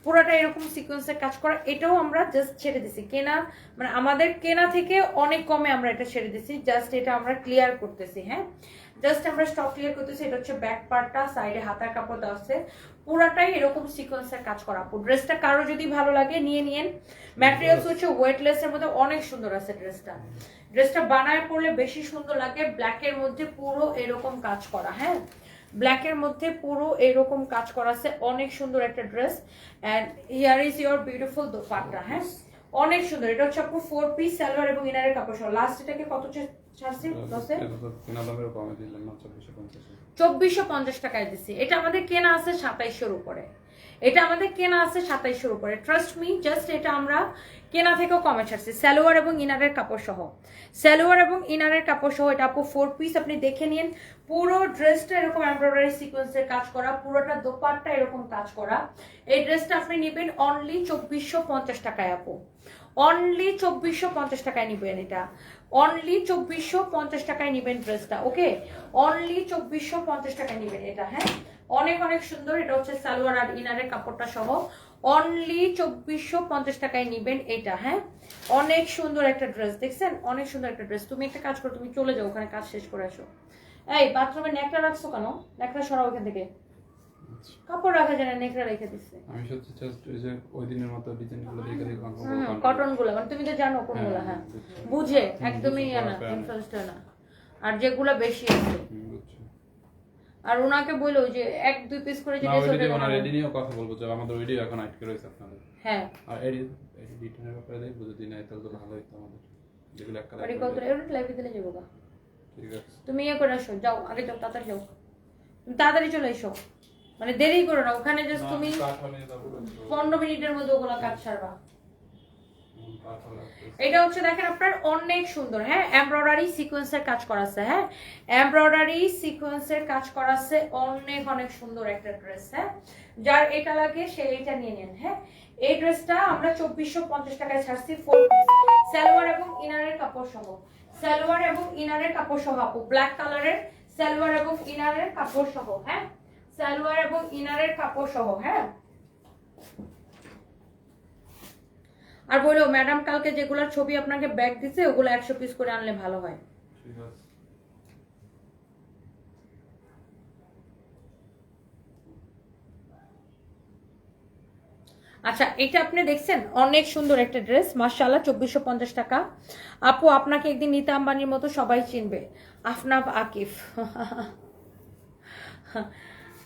পুরোটা এরকম সিকোয়েন্সের কাজ করা। এটাও আমরা জাস্ট ছেড়ে দিছি কেনা, মানে আমাদের কেনা থেকে অনেক কমে আমরা এটা ছেড়ে দিছি। জাস্ট এটা আমরা ক্লিয়ার করতেছি, হ্যাঁ, জাস্ট আমরা স্টক ক্লিয়ার করতেছি। এটা হচ্ছে ব্যাক পার্টটা, সাইডে হাতার কাপড় দেওয়া আছে, পুরাটাই এরকম সিকোয়েন্সের কাজ করা। ড্রেসটা কারো যদি ভালো লাগে নিয়ে নিন। ম্যাটেরিয়ালস হচ্ছে ওয়েটলেসের মধ্যে অনেক সুন্দর আছে ড্রেসটা। ড্রেসটা বানায় পরলে বেশি সুন্দর লাগে। ব্ল্যাকের মধ্যে পুরো এরকম কাজ করা, হ্যাঁ, ব্ল্যাকের মধ্যে পুরো এরকম কাজ করা আছে, অনেক সুন্দর একটা dress. And here is your beautiful dupatta, হ্যাঁ, অনেক সুন্দর। এটা হচ্ছে আপু 4 পিস সালোয়ার এবং ইনারের কাপড় সহ। লাস্ট এটাকে কত ছাড়ছি? 2450 টাকায় দিছি। এটা আমাদের কেনা আছে 2700 উপরে, এটা আমাদের কেনা আছে 2700 উপরে। ট্রাস্ট মি, জাস্ট এটা আমরা কেনা থেকেও কমে ছাড়ছি, সালোয়ার এবং ইনারের কাপড় সহ। সালোয়ার এবং ইনারের কাপড় সহ এটা আপু 4 পিস। আপনি দেখে নিন, পুরো ড্রেসটা এরকম এমব্রয়ডারি সিকোয়েন্সের কাজ করা, পুরোটা দোপাট্টা এরকম কাজ করা। এই ড্রেসটা আপনি নেবেন অনলি 2450 টাকায় আপু, অনলি 2450 টাকায় নিবেন। এটা অনলি 2450 টাকায় নিবেন ড্রেসটা, ওকে, অনলি 2450 টাকায় নিবেন এটা, হ্যাঁ, অনেক অনেক সুন্দর। এটা হচ্ছে সালোয়ার আর ইনারের কাপড়টা সহ, অনলি 2450 টাকায় নিবেন এটা, হ্যাঁ, অনেক সুন্দর একটা ড্রেস। দেখছেন, অনেক সুন্দর একটা ড্রেস। তুমি একটা কাজ করো, তুমি চলে যাও ওখানে, কাজ শেষ করে আসো। এই বাথরুমে নেকড়া রাখছো কেন? নেকড়া সরাও ওখান থেকে, কাপড় রাখা যায় না, নেকড়া রেখে দিচ্ছে। আমি সত্যি জাস্ট ওই যে ওই দিনের মতো ডিজাইনগুলো দেখে দেখে কটন গুলো, মানে তুমি তো জানো কোনগুলো, হ্যাঁ, বুঝে একদমই না, ইনফ্লুয়েন্সড না। আর যেগুলো বেশি আছে, আর ওনাকে বললো যে 1-2 পিস করে যে ড্রেস ওটা ওনার রেডি নিয়েও কথা বলবো, যে আমাদের ভিডিও এখন আটকে রয়েছে আপনাদের, হ্যাঁ, আর এডিটরের ব্যাপারে দেখবো যদি না তাহলে তো ভালো হতো আমাদের, যেগুলো এক কালার বাড়ি কত এর লাইভে দিলে যাবো গা। ঠিক আছে, তুমি ইয়ে করে আসো, যাও আগে যাও, তাড়াতাড়ি যাও, তুমি তাড়াতাড়ি চলে এসো, মানে দেরি করো না। ওখানে জাস্ট তুমি 15 মিনিটের মধ্যে ওগুলো কাজ সারবা। এটা হচ্ছে দেখেন আপনার অনেক সুন্দর, হ্যাঁ, এমব্রয়ডারি সিকোয়েন্সের কাজ করা আছে, হ্যাঁ, এমব্রয়ডারি সিকোয়েন্সের কাজ করা আছে, অনেক অনেক সুন্দর একটা ড্রেস, হ্যাঁ, যার এটা লাগে সে এটা নিয়ে নেন, হ্যাঁ। এই ড্রেসটা আমরা 2450 টাকায় ছাড়ছি, 4 পিস সালোয়ার এবং ইনারের কাপড় সহ, সালোয়ার এবং ইনারের কাপড় সহ আপু, ব্ল্যাক কালারের সালোয়ার এবং ইনারের কাপড় সহ, হ্যাঁ, সালোয়ার এবং ইনারের কাপড় সহ, হ্যাঁ। আর বলো ম্যাডাম কালকে যেগুলোর ছবি আপনাকে ব্যাগ দিছে ওগুলো 100 পিস করে আনলে ভালো হয়। ঠিক আছে। আচ্ছা, এটা আপনি দেখছেন অনেক সুন্দর একটা ড্রেস, মাশাআল্লাহ, 2450 টাকা। আপু আপনাকে একদিন নীতা আম্বানির মতো সবাই চিনবে, আফনাফ আকিফ।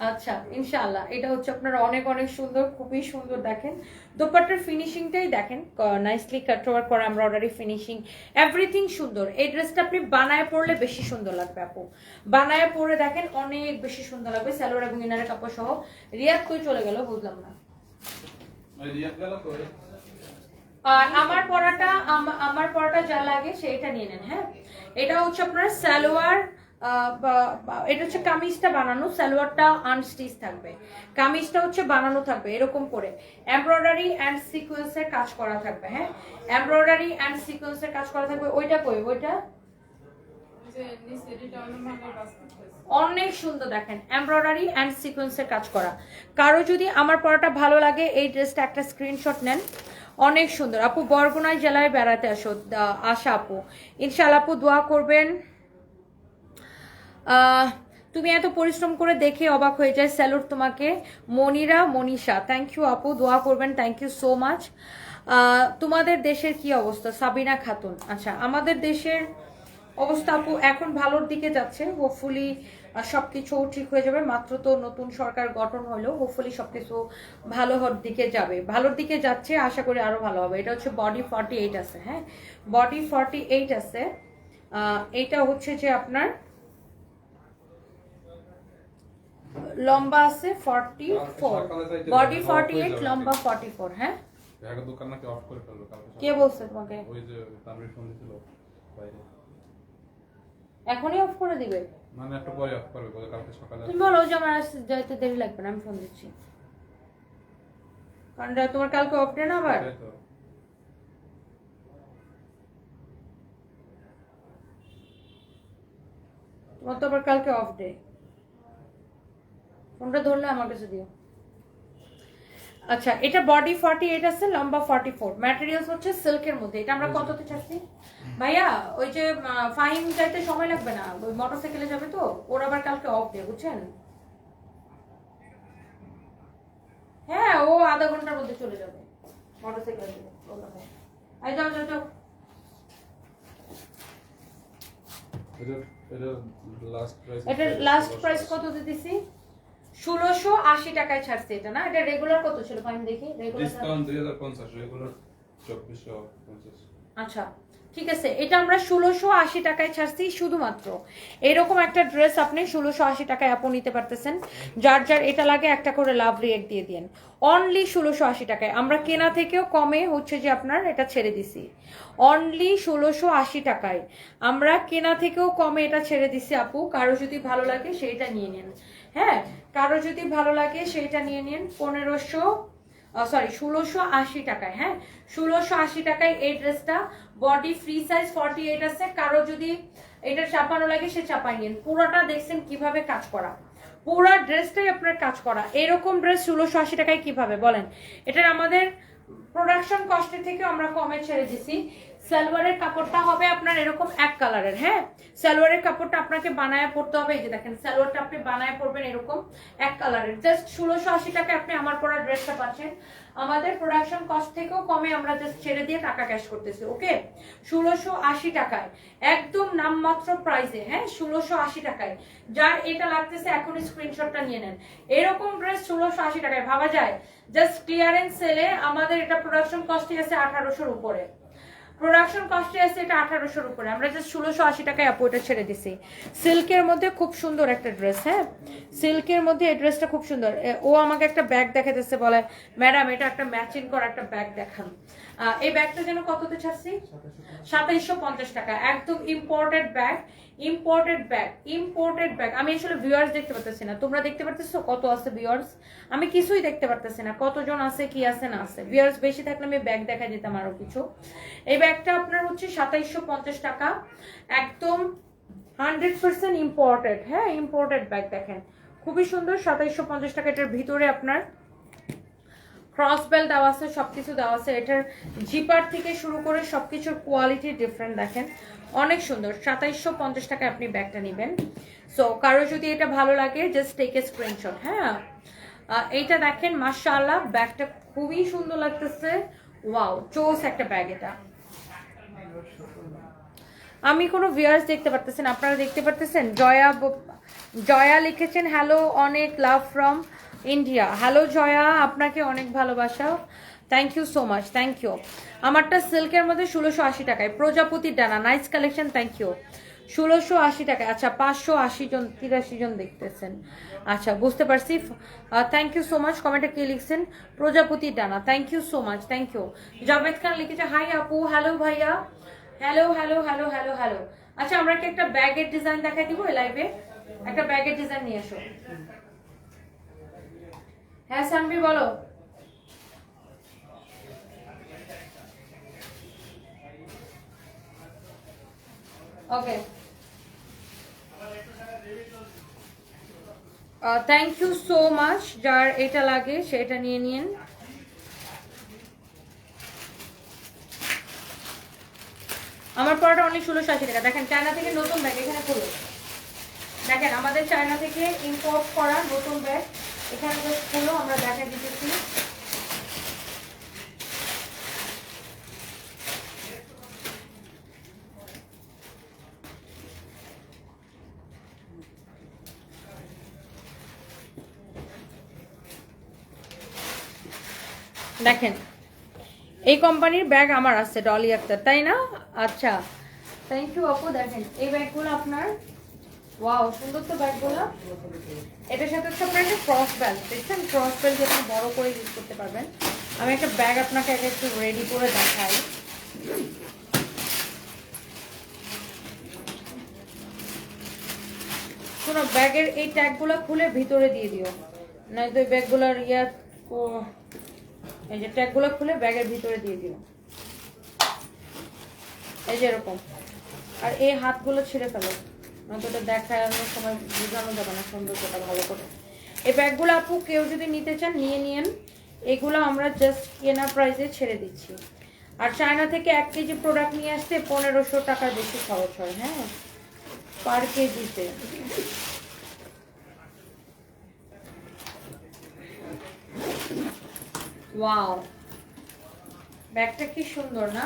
আচ্ছা, ইনশাআল্লাহ। এটা হচ্ছে আপনার অনেক অনেক সুন্দর, খুবই সুন্দর। দেখেন দোপাট্টার ফিনিশিংটাই দেখেন, নাইসলি কাট ওয়ার্ক করা, এমব্রয়ডারি ফিনিশিং, এভরিথিং সুন্দর। এই ড্রেসটা আপনি বানায় পরলে বেশি সুন্দর লাগবে আপু, বানায় পরে দেখেন অনেক বেশি সুন্দর লাগবে, সালোয়ার এবং ইনারের কাপড় সহ। রিয়াদ কই চলে গেল বুঝলাম না। আর আমার পরাটা যা লাগে সেটা নিয়ে নেন, হ্যাঁ। এটা হচ্ছে আপনার সালোয়ার, এটা হচ্ছে কামিজটা বানানো, সালোয়ারটা আনস্টিচ থাকবে, কামিজটা হচ্ছে বানানো থাকবে এরকম করে, এমব্রয়ডারি এন্ড সিকোয়েন্সের কাজ করা থাকবে, হ্যাঁ, এমব্রয়ডারি এন্ড সিকোয়েন্সের কাজ করা থাকবে। ওইটা কই, ওইটা অনেক সুন্দর। দেখেন এমব্রয়ডারি এন্ড সিকোয়েন্সের কাজ করা। কারো যদি আমার পরাটা ভালো লাগে এই ড্রেসটা একটা স্ক্রিনশট নেন, অনেক সুন্দর। আপু বরগুনায় জেলায় বেড়াতে আসা আপু, ইনশাআল্লাহ আপু দোয়া করবেন। তুমি এত পরিশ্রম করে দেখে অবাক হয়ে যায়, স্যালুট তোমাকে। মনিশা, থ্যাংক ইউ আপু, দোয়া করবেন, থ্যাংক ইউ সো মাচ। তোমাদের দেশের কি অবস্থা? সাবিনা খাতুন। আচ্ছা, আমাদের দেশের অবস্থা আপু এখন ভালোর দিকে যাচ্ছে, হোপফুলি আর সব কিছু ঠিক হয়ে যাবে। মাত্র তো নতুন সরকার গঠন হলো, হোপফুলি সব কিছু ভালো হওয়ার দিকে যাবে, ভালোর দিকে যাচ্ছে, আশা করি আরও ভালো হবে। এটা হচ্ছে বডি 48 আছে, হ্যাঁ বডি 48 আছে। এইটা হচ্ছে যে আপনার লম্বা আছে 44, বডি 48, লম্বা 44, হ্যাঁ। দোকান নাকি অফ করে ফেললো কালকে। কে বলছে তোমাকে? ওই যে তানভীর ফোন দিছিল বাইরে। এখনই অফ করে দিবে? মানে একটু পরে অফ করবে, বলে কালকে সকালে। তুমি বলো যে আমার আসতে যাইতে দেরি লাগবে না, আমি ফোন দিচ্ছি। কারণ তোমার কালকে অফ ডে না আবার। সেটাই তো। তোমার তো আবার কালকে অফ ডে। ফোনটা ধরলে আমার কাছে দিও। আচ্ছা, এটা বডি 48 আছে, লম্বা 44, ম্যাটেরিয়ালস হচ্ছে সিল্কের মধ্যে। এটা আমরা কততে চাচ্ছি ভাইয়া? ওই যে ফাইন যাইতে সময় লাগবে না, ওই মোটরসাইকেলে যাবে তো, ওর আবার কালকে অফ ডে, বুঝছেন? হ্যাঁ, ও আধা ঘন্টার মধ্যে চলে যাবে মোটরসাইকেলে। এই যাও যাও যাও। এটা লাস্ট প্রাইস কত দিতেছি? 1680 টাকায় ছাড়ছে এটা, না? এটা রেগুলার কত ছিল ফাইন দেখি? Regular discount 2050, regular 2450। আচ্ছা ঠিক আছে, এটা আমরা 1680 টাকায় ছাড়ছি শুধুমাত্র। এরকম একটা ড্রেস আপনি 1680 টাকায় আপনি নিতে পারতেছেন। যার যার এটা লাগে একটা করে লাভ রিয়েক্ট দিয়ে দিন। অনলি 1680 টাকায়, আমরা কেনা থেকেও কমে হচ্ছে যে আপনার এটা ছেড়ে দিছি। অনলি 1680 টাকায় আমরা কেনা থেকেও কমে এটা ছেড়ে দিছি আপু। কারো যদি ভালো লাগে সেইটা নিয়ে নিন, হ্যাঁ কারো যদি ভালো লাগে সেইটা নিয়ে নিন। 1680 টাকায়, হ্যাঁ 1680 টাকায় এই ড্রেসটা। বডি ফ্রি সাইজ 48 আছে, কারো যদি এটা চাপানো লাগে সে চাপাই নিন। পুরোটা দেখছেন কিভাবে কাজ করা, পুরো ড্রেসটাই আপনার কাজ করা। এরকম ড্রেস 1680 টাকায় কিভাবে বলেন? এটার আমাদের প্রোডাকশন কস্টের থেকে আমরা কমে ছেড়ে দিছি। সালোয়ারের কাপড়টা হবে আপনার এরকম এক কালারের, হ্যাঁ সালোয়ারের কাপড়টা আপনাকে বানায় পড়তে হবে। এই যে দেখেন সালোয়ারটা আপনি বানায় পড়বেন এরকম এক কালারের। জাস্ট 1680 টাকায় আপনি আমার পরা ড্রেসটা পাচ্ছেন। আমাদের প্রোডাকশন কস্ট থেকেও কমে আমরা জাস্ট ছেড়ে দিয়ে টাকা ক্যাশ করতেছি। ওকে, 1680 টাকায় একদম নামমাত্র প্রাইসে, হ্যাঁ 1680 টাকায়। যার এটা লাগতেছে এখনই স্ক্রিনশটটা নিয়ে নেন। এরকম ড্রেস 1680 টাকায় ভাবা যায়? জাস্ট ক্লিয়ারেন্স সেলে আমাদের এটা প্রোডাকশন কস্টে আছে 1800-র উপরে। প্রোডাকশন কস্টে আছে এটা 1800-র উপরে। আমরা জাস্ট 1680 টাকায় আপু এটা ছেড়ে দিছি। সিল্কের মধ্যে খুব সুন্দর একটা ড্রেস, হ্যাঁ সিল্কের মধ্যে এই ড্রেসটা খুব সুন্দর। ও আমাকে একটা ব্যাগ দেখাতেছে, বলে ম্যাডাম এটা একটা ম্যাচিং করা একটা ব্যাগ দেখান। এই ব্যাগটা যেন কততে ছাড়ছি? 2750 টাকা। একদম imported bag, imported bag, imported bag. আমি আসলে ভিউয়ার্স দেখতে পারতেছি না, তোমরা দেখতে পারতেছো কত আছে ভিউয়ার্স? আমি কিছুই দেখতে পারতেছি না, কতজন আছে কি আছে না আছে। ভিউয়ার্স বেশি থাকলে আমি ব্যাগ দেখা দিতাম আরো কিছু। এই ব্যাগটা আপনার হচ্ছে 2750 টাকা, একদম 100% ইম্পোর্টেড, হ্যাঁ ইম্পোর্টেড ব্যাগ। দেখেন খুবই সুন্দর, 2750 টাকা। এটার ভিতরে আপনার ক্রস বেল্ট দেওয়া আছে, সবকিছু দেওয়া আছে। এটার জিপার থেকে শুরু করে সবকিছুর কোয়ালিটি ডিফারেন্ট, দেখেন অনেক সুন্দর। 2750 টাকায় আপনি ব্যাগটা নেবেন। সো কারো যদি এটা ভালো লাগে জাস্ট টেক এ স্ক্রিনশট, হ্যাঁ এইটা দেখেন মাশাআল্লাহ ব্যাগটা খুবই সুন্দর লাগতেছে। ওয়াও চোস একটা ব্যাগ এটা। আমি কোনো ভিউয়ার্স দেখতে পারতেছেন, আপনারা দেখতে পারতেছেন? জয়া লিখেছেন হ্যালো, অনেক love from India. Hello Joya, আপনাকে অনেক ভালোবাসা, thank you so much, thank you. আমারটা সিল্কের মধ্যে 1680 টাকায়, প্রজাপতির ডানা, নাইস কালেকশন, থ্যাংক ইউ। 1680 টাকায়। আচ্ছা 580 জন 83 জন দেখতেছেন, আচ্ছা বুঝতে পারছি। Thank you so much. কমেন্টে কি লিখছেন? প্রজাপতির ডানা, thank you so much, thank you. Javed Khan লিখেছে হাই আপু, হ্যালো ভাইয়া, hello hello hello hello hello. আচ্ছা আমরা কি একটা ব্যাগের ডিজাইন দেখাই দিব এই লাইভে? একটা ব্যাগের ডিজাইন নিয়ে এসো। হ্যাঁ সানভি বলো। Okay thank you so much. যার এটা লাগে সেটা নিয়ে নিন। আমার পড়াটা অনেক 1680 টাকা। দেখেন চায়না থেকে নতুন ব্যাগ, এখানে খুলো দেখেন আমাদের চায়না থেকে ইম্পোর্ট করা নতুন ব্যাগ, এখানে জাস্ট খুলো আমরা দেখা দিতেছি। দেখেন এই কোম্পানির ব্যাগ আমার আছে, ডলি আক্তার, তাই না? আচ্ছা, থ্যাংক ইউ আপু। দেখেন এই ব্যাগগুলো আপনার, ওয়াও সুন্দর তো ব্যাগগুলো। এটার সাথে হচ্ছে আপনার একটা ক্রস বেল্ট, দেখছেন? ক্রস বেল্ট আপনি বড় করে ইউজ করতে পারবেন। আমি একটা ব্যাগ আপনাকে আগে একটু রেডি করে দেখাই। শোনো, ব্যাগের এই ট্যাগগুলো খুলে ভিতরে দিয়ে দিও, নয়তো এই ব্যাগগুলোর এই যে ট্যাগগুলো খুলে ব্যাগের ভিতরে দিয়ে দিও, এই যে এরকম। আর এই হাতগুলো ছিঁড়ে ফেলো, নয়তো এটা দেখানোর সময় বোঝানো যাবে না সৌন্দর্যটা ভালো করে। এই ব্যাগগুলো আপু কেউ যদি নিতে চান নিয়ে নিন, এগুলো আমরা জাস্ট কেনা প্রাইসে ছেড়ে দিচ্ছি। আর চায়না থেকে 1 কেজি প্রোডাক্ট নিয়ে আসতে 1500 টাকার বেশি খরচ হয়, হ্যাঁ, পার কেজিতে। ওয়াও, ব্যাগটা কি সুন্দর না?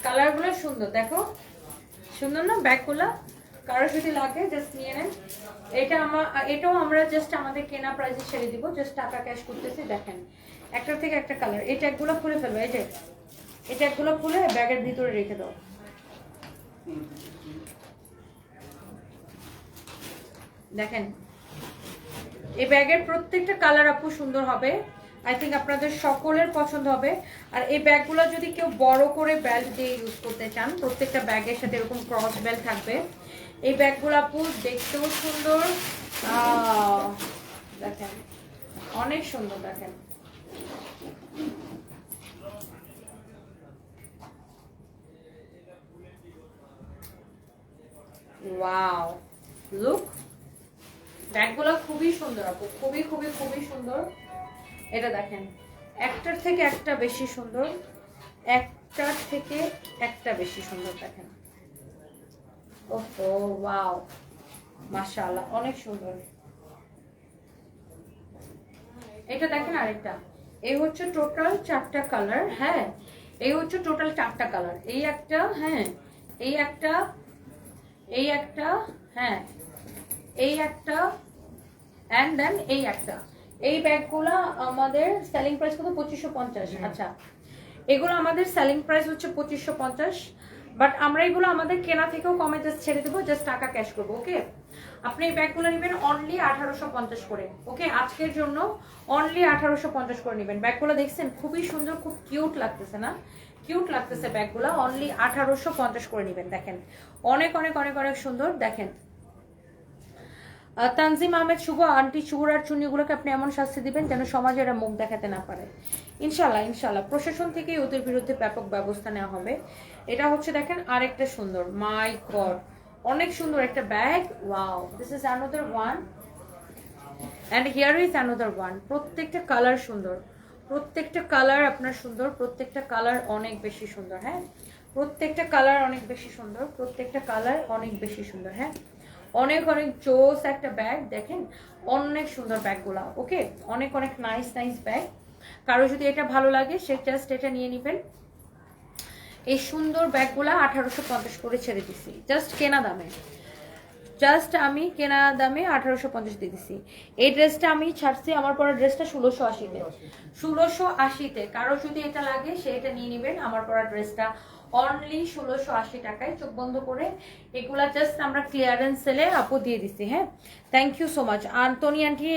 কালারগুলো সুন্দর, দেখো সুন্দর না ব্যাগগুলো? কারো যদি লাগে জাস্ট নিয়ে নেন। এটাও আমরা জাস্ট আমাদের কেনা প্রাইসে ছেড়ে দিব, জাস্ট টাকা ক্যাশ করতেছি। দেখেন একটার থেকে একটা কালার। এই ট্যাগগুলো খুলে ফেলবে, এই যে এই ট্যাগগুলো খুলে ব্যাগের ভিতরে রেখে দাও। দেখেন এই ব্যাগের প্রত্যেকটা কালার আপু সুন্দর হবে, আই থিঙ্ক আপনাদের সকলের পছন্দ হবে। আর এই ব্যাগগুলো যদি কেউ বড় করে বেল্ট দিয়ে ইউজ করতে চান, প্রত্যেকটা ব্যাগের সাথে এরকম ক্রস বেল্ট থাকবে। এই ব্যাগগুলো আপু দেখতেও সুন্দর, দেখেন অনেক সুন্দর। দেখেন ওয়াও, লুক, ব্যাগগুলো খুবই সুন্দর আপু, খুবই খুবই খুবই সুন্দর। এটা দেখেন একটার থেকে একটা বেশি সুন্দর, একটার থেকে একটা বেশি সুন্দর। দেখেন ওহো, ওয়াও, মাশাআল্লাহ, অনেক সুন্দর। এটা দেখেন আরেকটা, এই হচ্ছে টোটাল 4টা কালার, হ্যাঁ, এই হচ্ছে টোটাল 4টা কালার। এই একটা, হ্যাঁ, এই একটা, এই একটা, হ্যাঁ, এই একটা, এন্ড দেন এই একটা। এই ব্যাগগুলো আমাদের সেলিং প্রাইস কত? 2550। আচ্ছা, এগুলো আমাদের সেলিং প্রাইস হচ্ছে 2550, বাট আমরা এগুলো আমাদের কেনা থেকেও কমে জাস্ট ছেড়ে দেবো, জাস্ট টাকা ক্যাশ করবো। ওকে, আপনি এই ব্যাগগুলো নেবেন অনলি 1850 করে। ওকে, আজকের জন্য অনলি 1850 করে নেবেন। ব্যাগগুলো দেখছেন খুবই সুন্দর, খুব কিউট লাগতেছে না? কিউট লাগতেছে ব্যাগগুলো, অনলি 1850 করে নেবেন। দেখেন অনেক অনেক অনেক অনেক সুন্দর। দেখেন তানজিম আহমেদ শুভ, আন্টি চুর আর চুন্নিগুলোকে আপনি এমন শাস্তি দিবেন যেন সমাজে এরা মুখ দেখাতে না পারে। ইনশাল্লাহ ইনশাল্লাহ, প্রশাসন থেকে ওদের বিরুদ্ধে ব্যাপক ব্যবস্থা নেওয়া হবে। এটা হচ্ছে দেখেন আরেকটা সুন্দর, মাই গড, অনেক সুন্দর একটা bag. Wow, this is another one and here is another one. প্রত্যেকটা কালার সুন্দর, প্রত্যেকটা কালার আপনার সুন্দর, প্রত্যেকটা কালার অনেক বেশি সুন্দর। হ্যাঁ, প্রত্যেকটা কালার অনেক বেশি সুন্দর, প্রত্যেকটা কালার অনেক বেশি সুন্দর। হ্যাঁ, অনেক অনেক জোস একটা ব্যাগ। দেখেন অনেক সুন্দর ব্যাগগুলা। ওকে, অনেক অনেক নাইস নাইস ব্যাগ। কারো যদি এটা ভালো লাগে সে জাস্ট এটা নিয়ে নেবেন। এই সুন্দর ব্যাগগুলা 1850 করে ছেড়ে দিছি, জাস্ট কেনা দামে। জাস্ট আমি কেনা দামে 1850 দিয়ে দিছি। এই ড্রেসটা আমি ছাড়ছি, আমার পরা ড্রেসটা 1680-তে। 1680-তে কারো যদি এটা লাগে সে এটা নিয়ে নেবেন। আমার পরা ড্রেসটা অনলি 1680 টাকায়, চোখ বন্ধ করে। এগুলা জাস্ট আমরা ক্লিয়ারেন্স সেলে আপু দিয়ে দিচ্ছি। হ্যাঁ, thank you so much. Antony aunty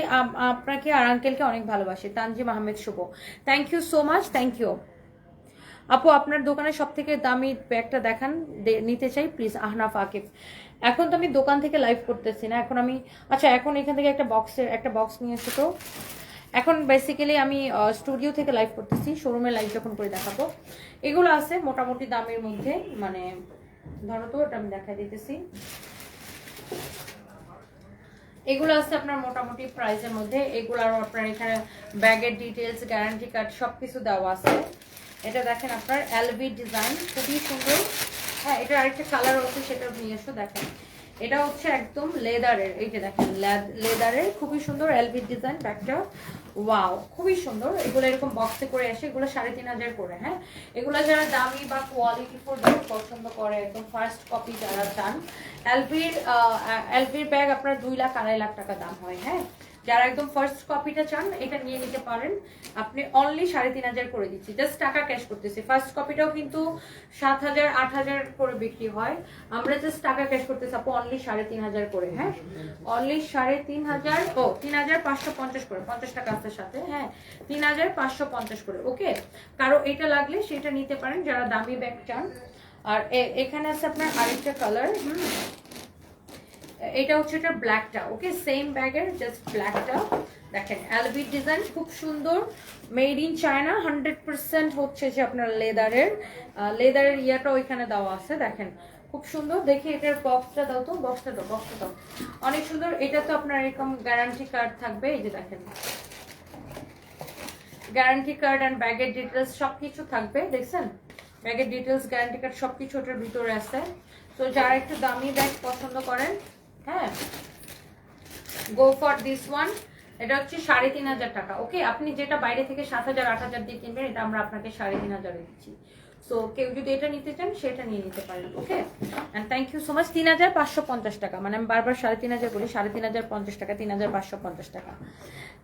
আপনাকে আর আঙ্কেলকে অনেক ভালোবাসে। Tanzim Ahmed Shuvo, thank you so much, thank you আপু। আপনার দোকানে সব থেকে দামি ব্যাগটা দেখান, নিতে চাই প্লিজ। আহনাফ আকিফ, এখন তো আমি দোকান থেকে লাইভ করতেছি না, এখন আমি, আচ্ছা এখন এখান থেকে একটা বক্স নিয়ে এসে, তো এখন বেসিক্যালি আমি স্টুডিও থেকে লাইভ করতেছি, শোরুমে লাইভ যখন করে দেখাবো। এগুলো আছে মোটামুটি দামের মধ্যে, মানে ধরো তো এটা আমি দেখাই দিতেছি। এগুলো আছে আপনার মোটামুটি প্রাইসের মধ্যে। এগুলো আরো আপনার এখানে ব্যাগের ডিটেলস, গ্যারান্টি কার্ড সবকিছু দেওয়া আছে। এটা দেখেন আপনার এলভি ডিজাইন, খুবই সুন্দর। হ্যাঁ, এটার আরেকটা কালার আছে, সেটা নিয়ে এসো। দেখেন এটা হচ্ছে একদম লেদারের, এই যে দেখেন লেদারের খুবই সুন্দর এলভি ডিজাইন ব্যাগটা। ওয়াও, খুবই সুন্দর। এগুলো এরকম বক্সে করে আসে, এগুলো 3,500 করে। হ্যাঁ, এগুলো যারা দামি বা কোয়ালিটি ফুল ব্যাগ পছন্দ করে, একদম ফার্স্ট কপি যারা চান, এলভির ব্যাগ আপনার 2 লাখ 2.5 লাখ টাকা দাম হয়। হ্যাঁ, যারা একদম ফার্স্ট কপিটা চান এটা নিয়ে নিতে পারেন। আপনি অনলি 3,500 করে দিচ্ছি, জাস্ট টাকা ক্যাশ করতেছি। ফার্স্ট কপিটাও কিন্তু 7,000 8,000 করে বিক্রি হয়, আমরা জাস্ট টাকা ক্যাশ করতেছি আপু অনলি 3,500 করে। হ্যাঁ, অনলি 3,500, ও 3,550 করে, 50 টাকা আছে সাথে। হ্যাঁ, 3,550 করে। ওকে, কারো এটা লাগলে সেটা নিতে পারেন যারা দামি ব্যাগ চান। আর এখানে আছে আপনার আরেকটা কালার। এটা হচ্ছে এটা ব্ল্যাকটা। ওকে, সেম ব্যাগের জাস্ট ব্ল্যাকটা দেখেন, এলভি ডিজাইন খুব সুন্দর, মেড ইন চায়না, 100% হচ্ছে যে আপনার লেদারের ইয়াটা ওইখানে দেওয়া আছে। দেখেন খুব সুন্দর। দেখি এটার বক্সটা দাও তো, বক্সটা দাও। অনেক সুন্দর। এটা তো আপনার এরকম গ্যারান্টি কার্ড থাকবে, এই যে দেখেন গ্যারান্টি কার্ড অ্যান্ড ব্যাগের ডিটেলস সবকিছু থাকবে। দেখছেন ব্যাগের ডিটেলস, গ্যারান্টি কার্ড সবকিছু ওটার ভিতরে আছে। তো যারা একটু দামি ব্যাগ পছন্দ করেন, হ্যাঁ, গো ফর দিস ওয়ান। এটা হচ্ছে 3,500 টাকা। ওকে, আপনি যেটা বাইরে থেকে 7,000 8,000 দিয়ে কিনবেন, এটা আমরা আপনাকে 3,500 দিচ্ছি। সো কেউ যদি এটা নিতে চান সেটা নিয়ে নিতে পারেন। Okay, and thank you so much. 3,550 টাকা, মানে আমি বারবার 3,500 বলি, 3,550 টাকা, 3,550 টাকা।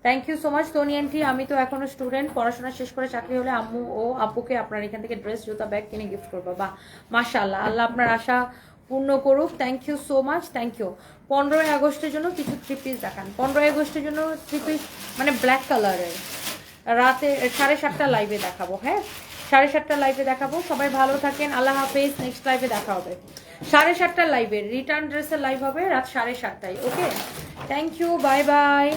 Thank you so much Toni aunty. আমি তো এখনো স্টুডেন্ট, পড়াশোনা শেষ করে চাকরি হলে আম্মু ও আপুকে আপনার এখান থেকে ড্রেস, জুতা, ব্যাগ কিনে গিফট করবো। বাহ, মাশাআল্লাহ, আল্লাহ আপনার আশা পূর্ণ করুক। Thank you so much, thank you. 15ই আগস্টের জন্য কিছু 3 পিস দেখান। 15ই আগস্টের জন্য 3 পিস মানে ব্ল্যাক কালারের, রাতে 7:30 লাইভে দেখাবো। হ্যাঁ, 7:30 লাইভে দেখাবো। সবাই ভালো থাকেন, আল্লাহ হাফেজ। নেক্সট লাইভে দেখা হবে 7:30 লাইভে, রিটার্ন ড্রেসের লাইভ হবে রাত 7:30টায়। ওকে, থ্যাংক ইউ, বাই বাই।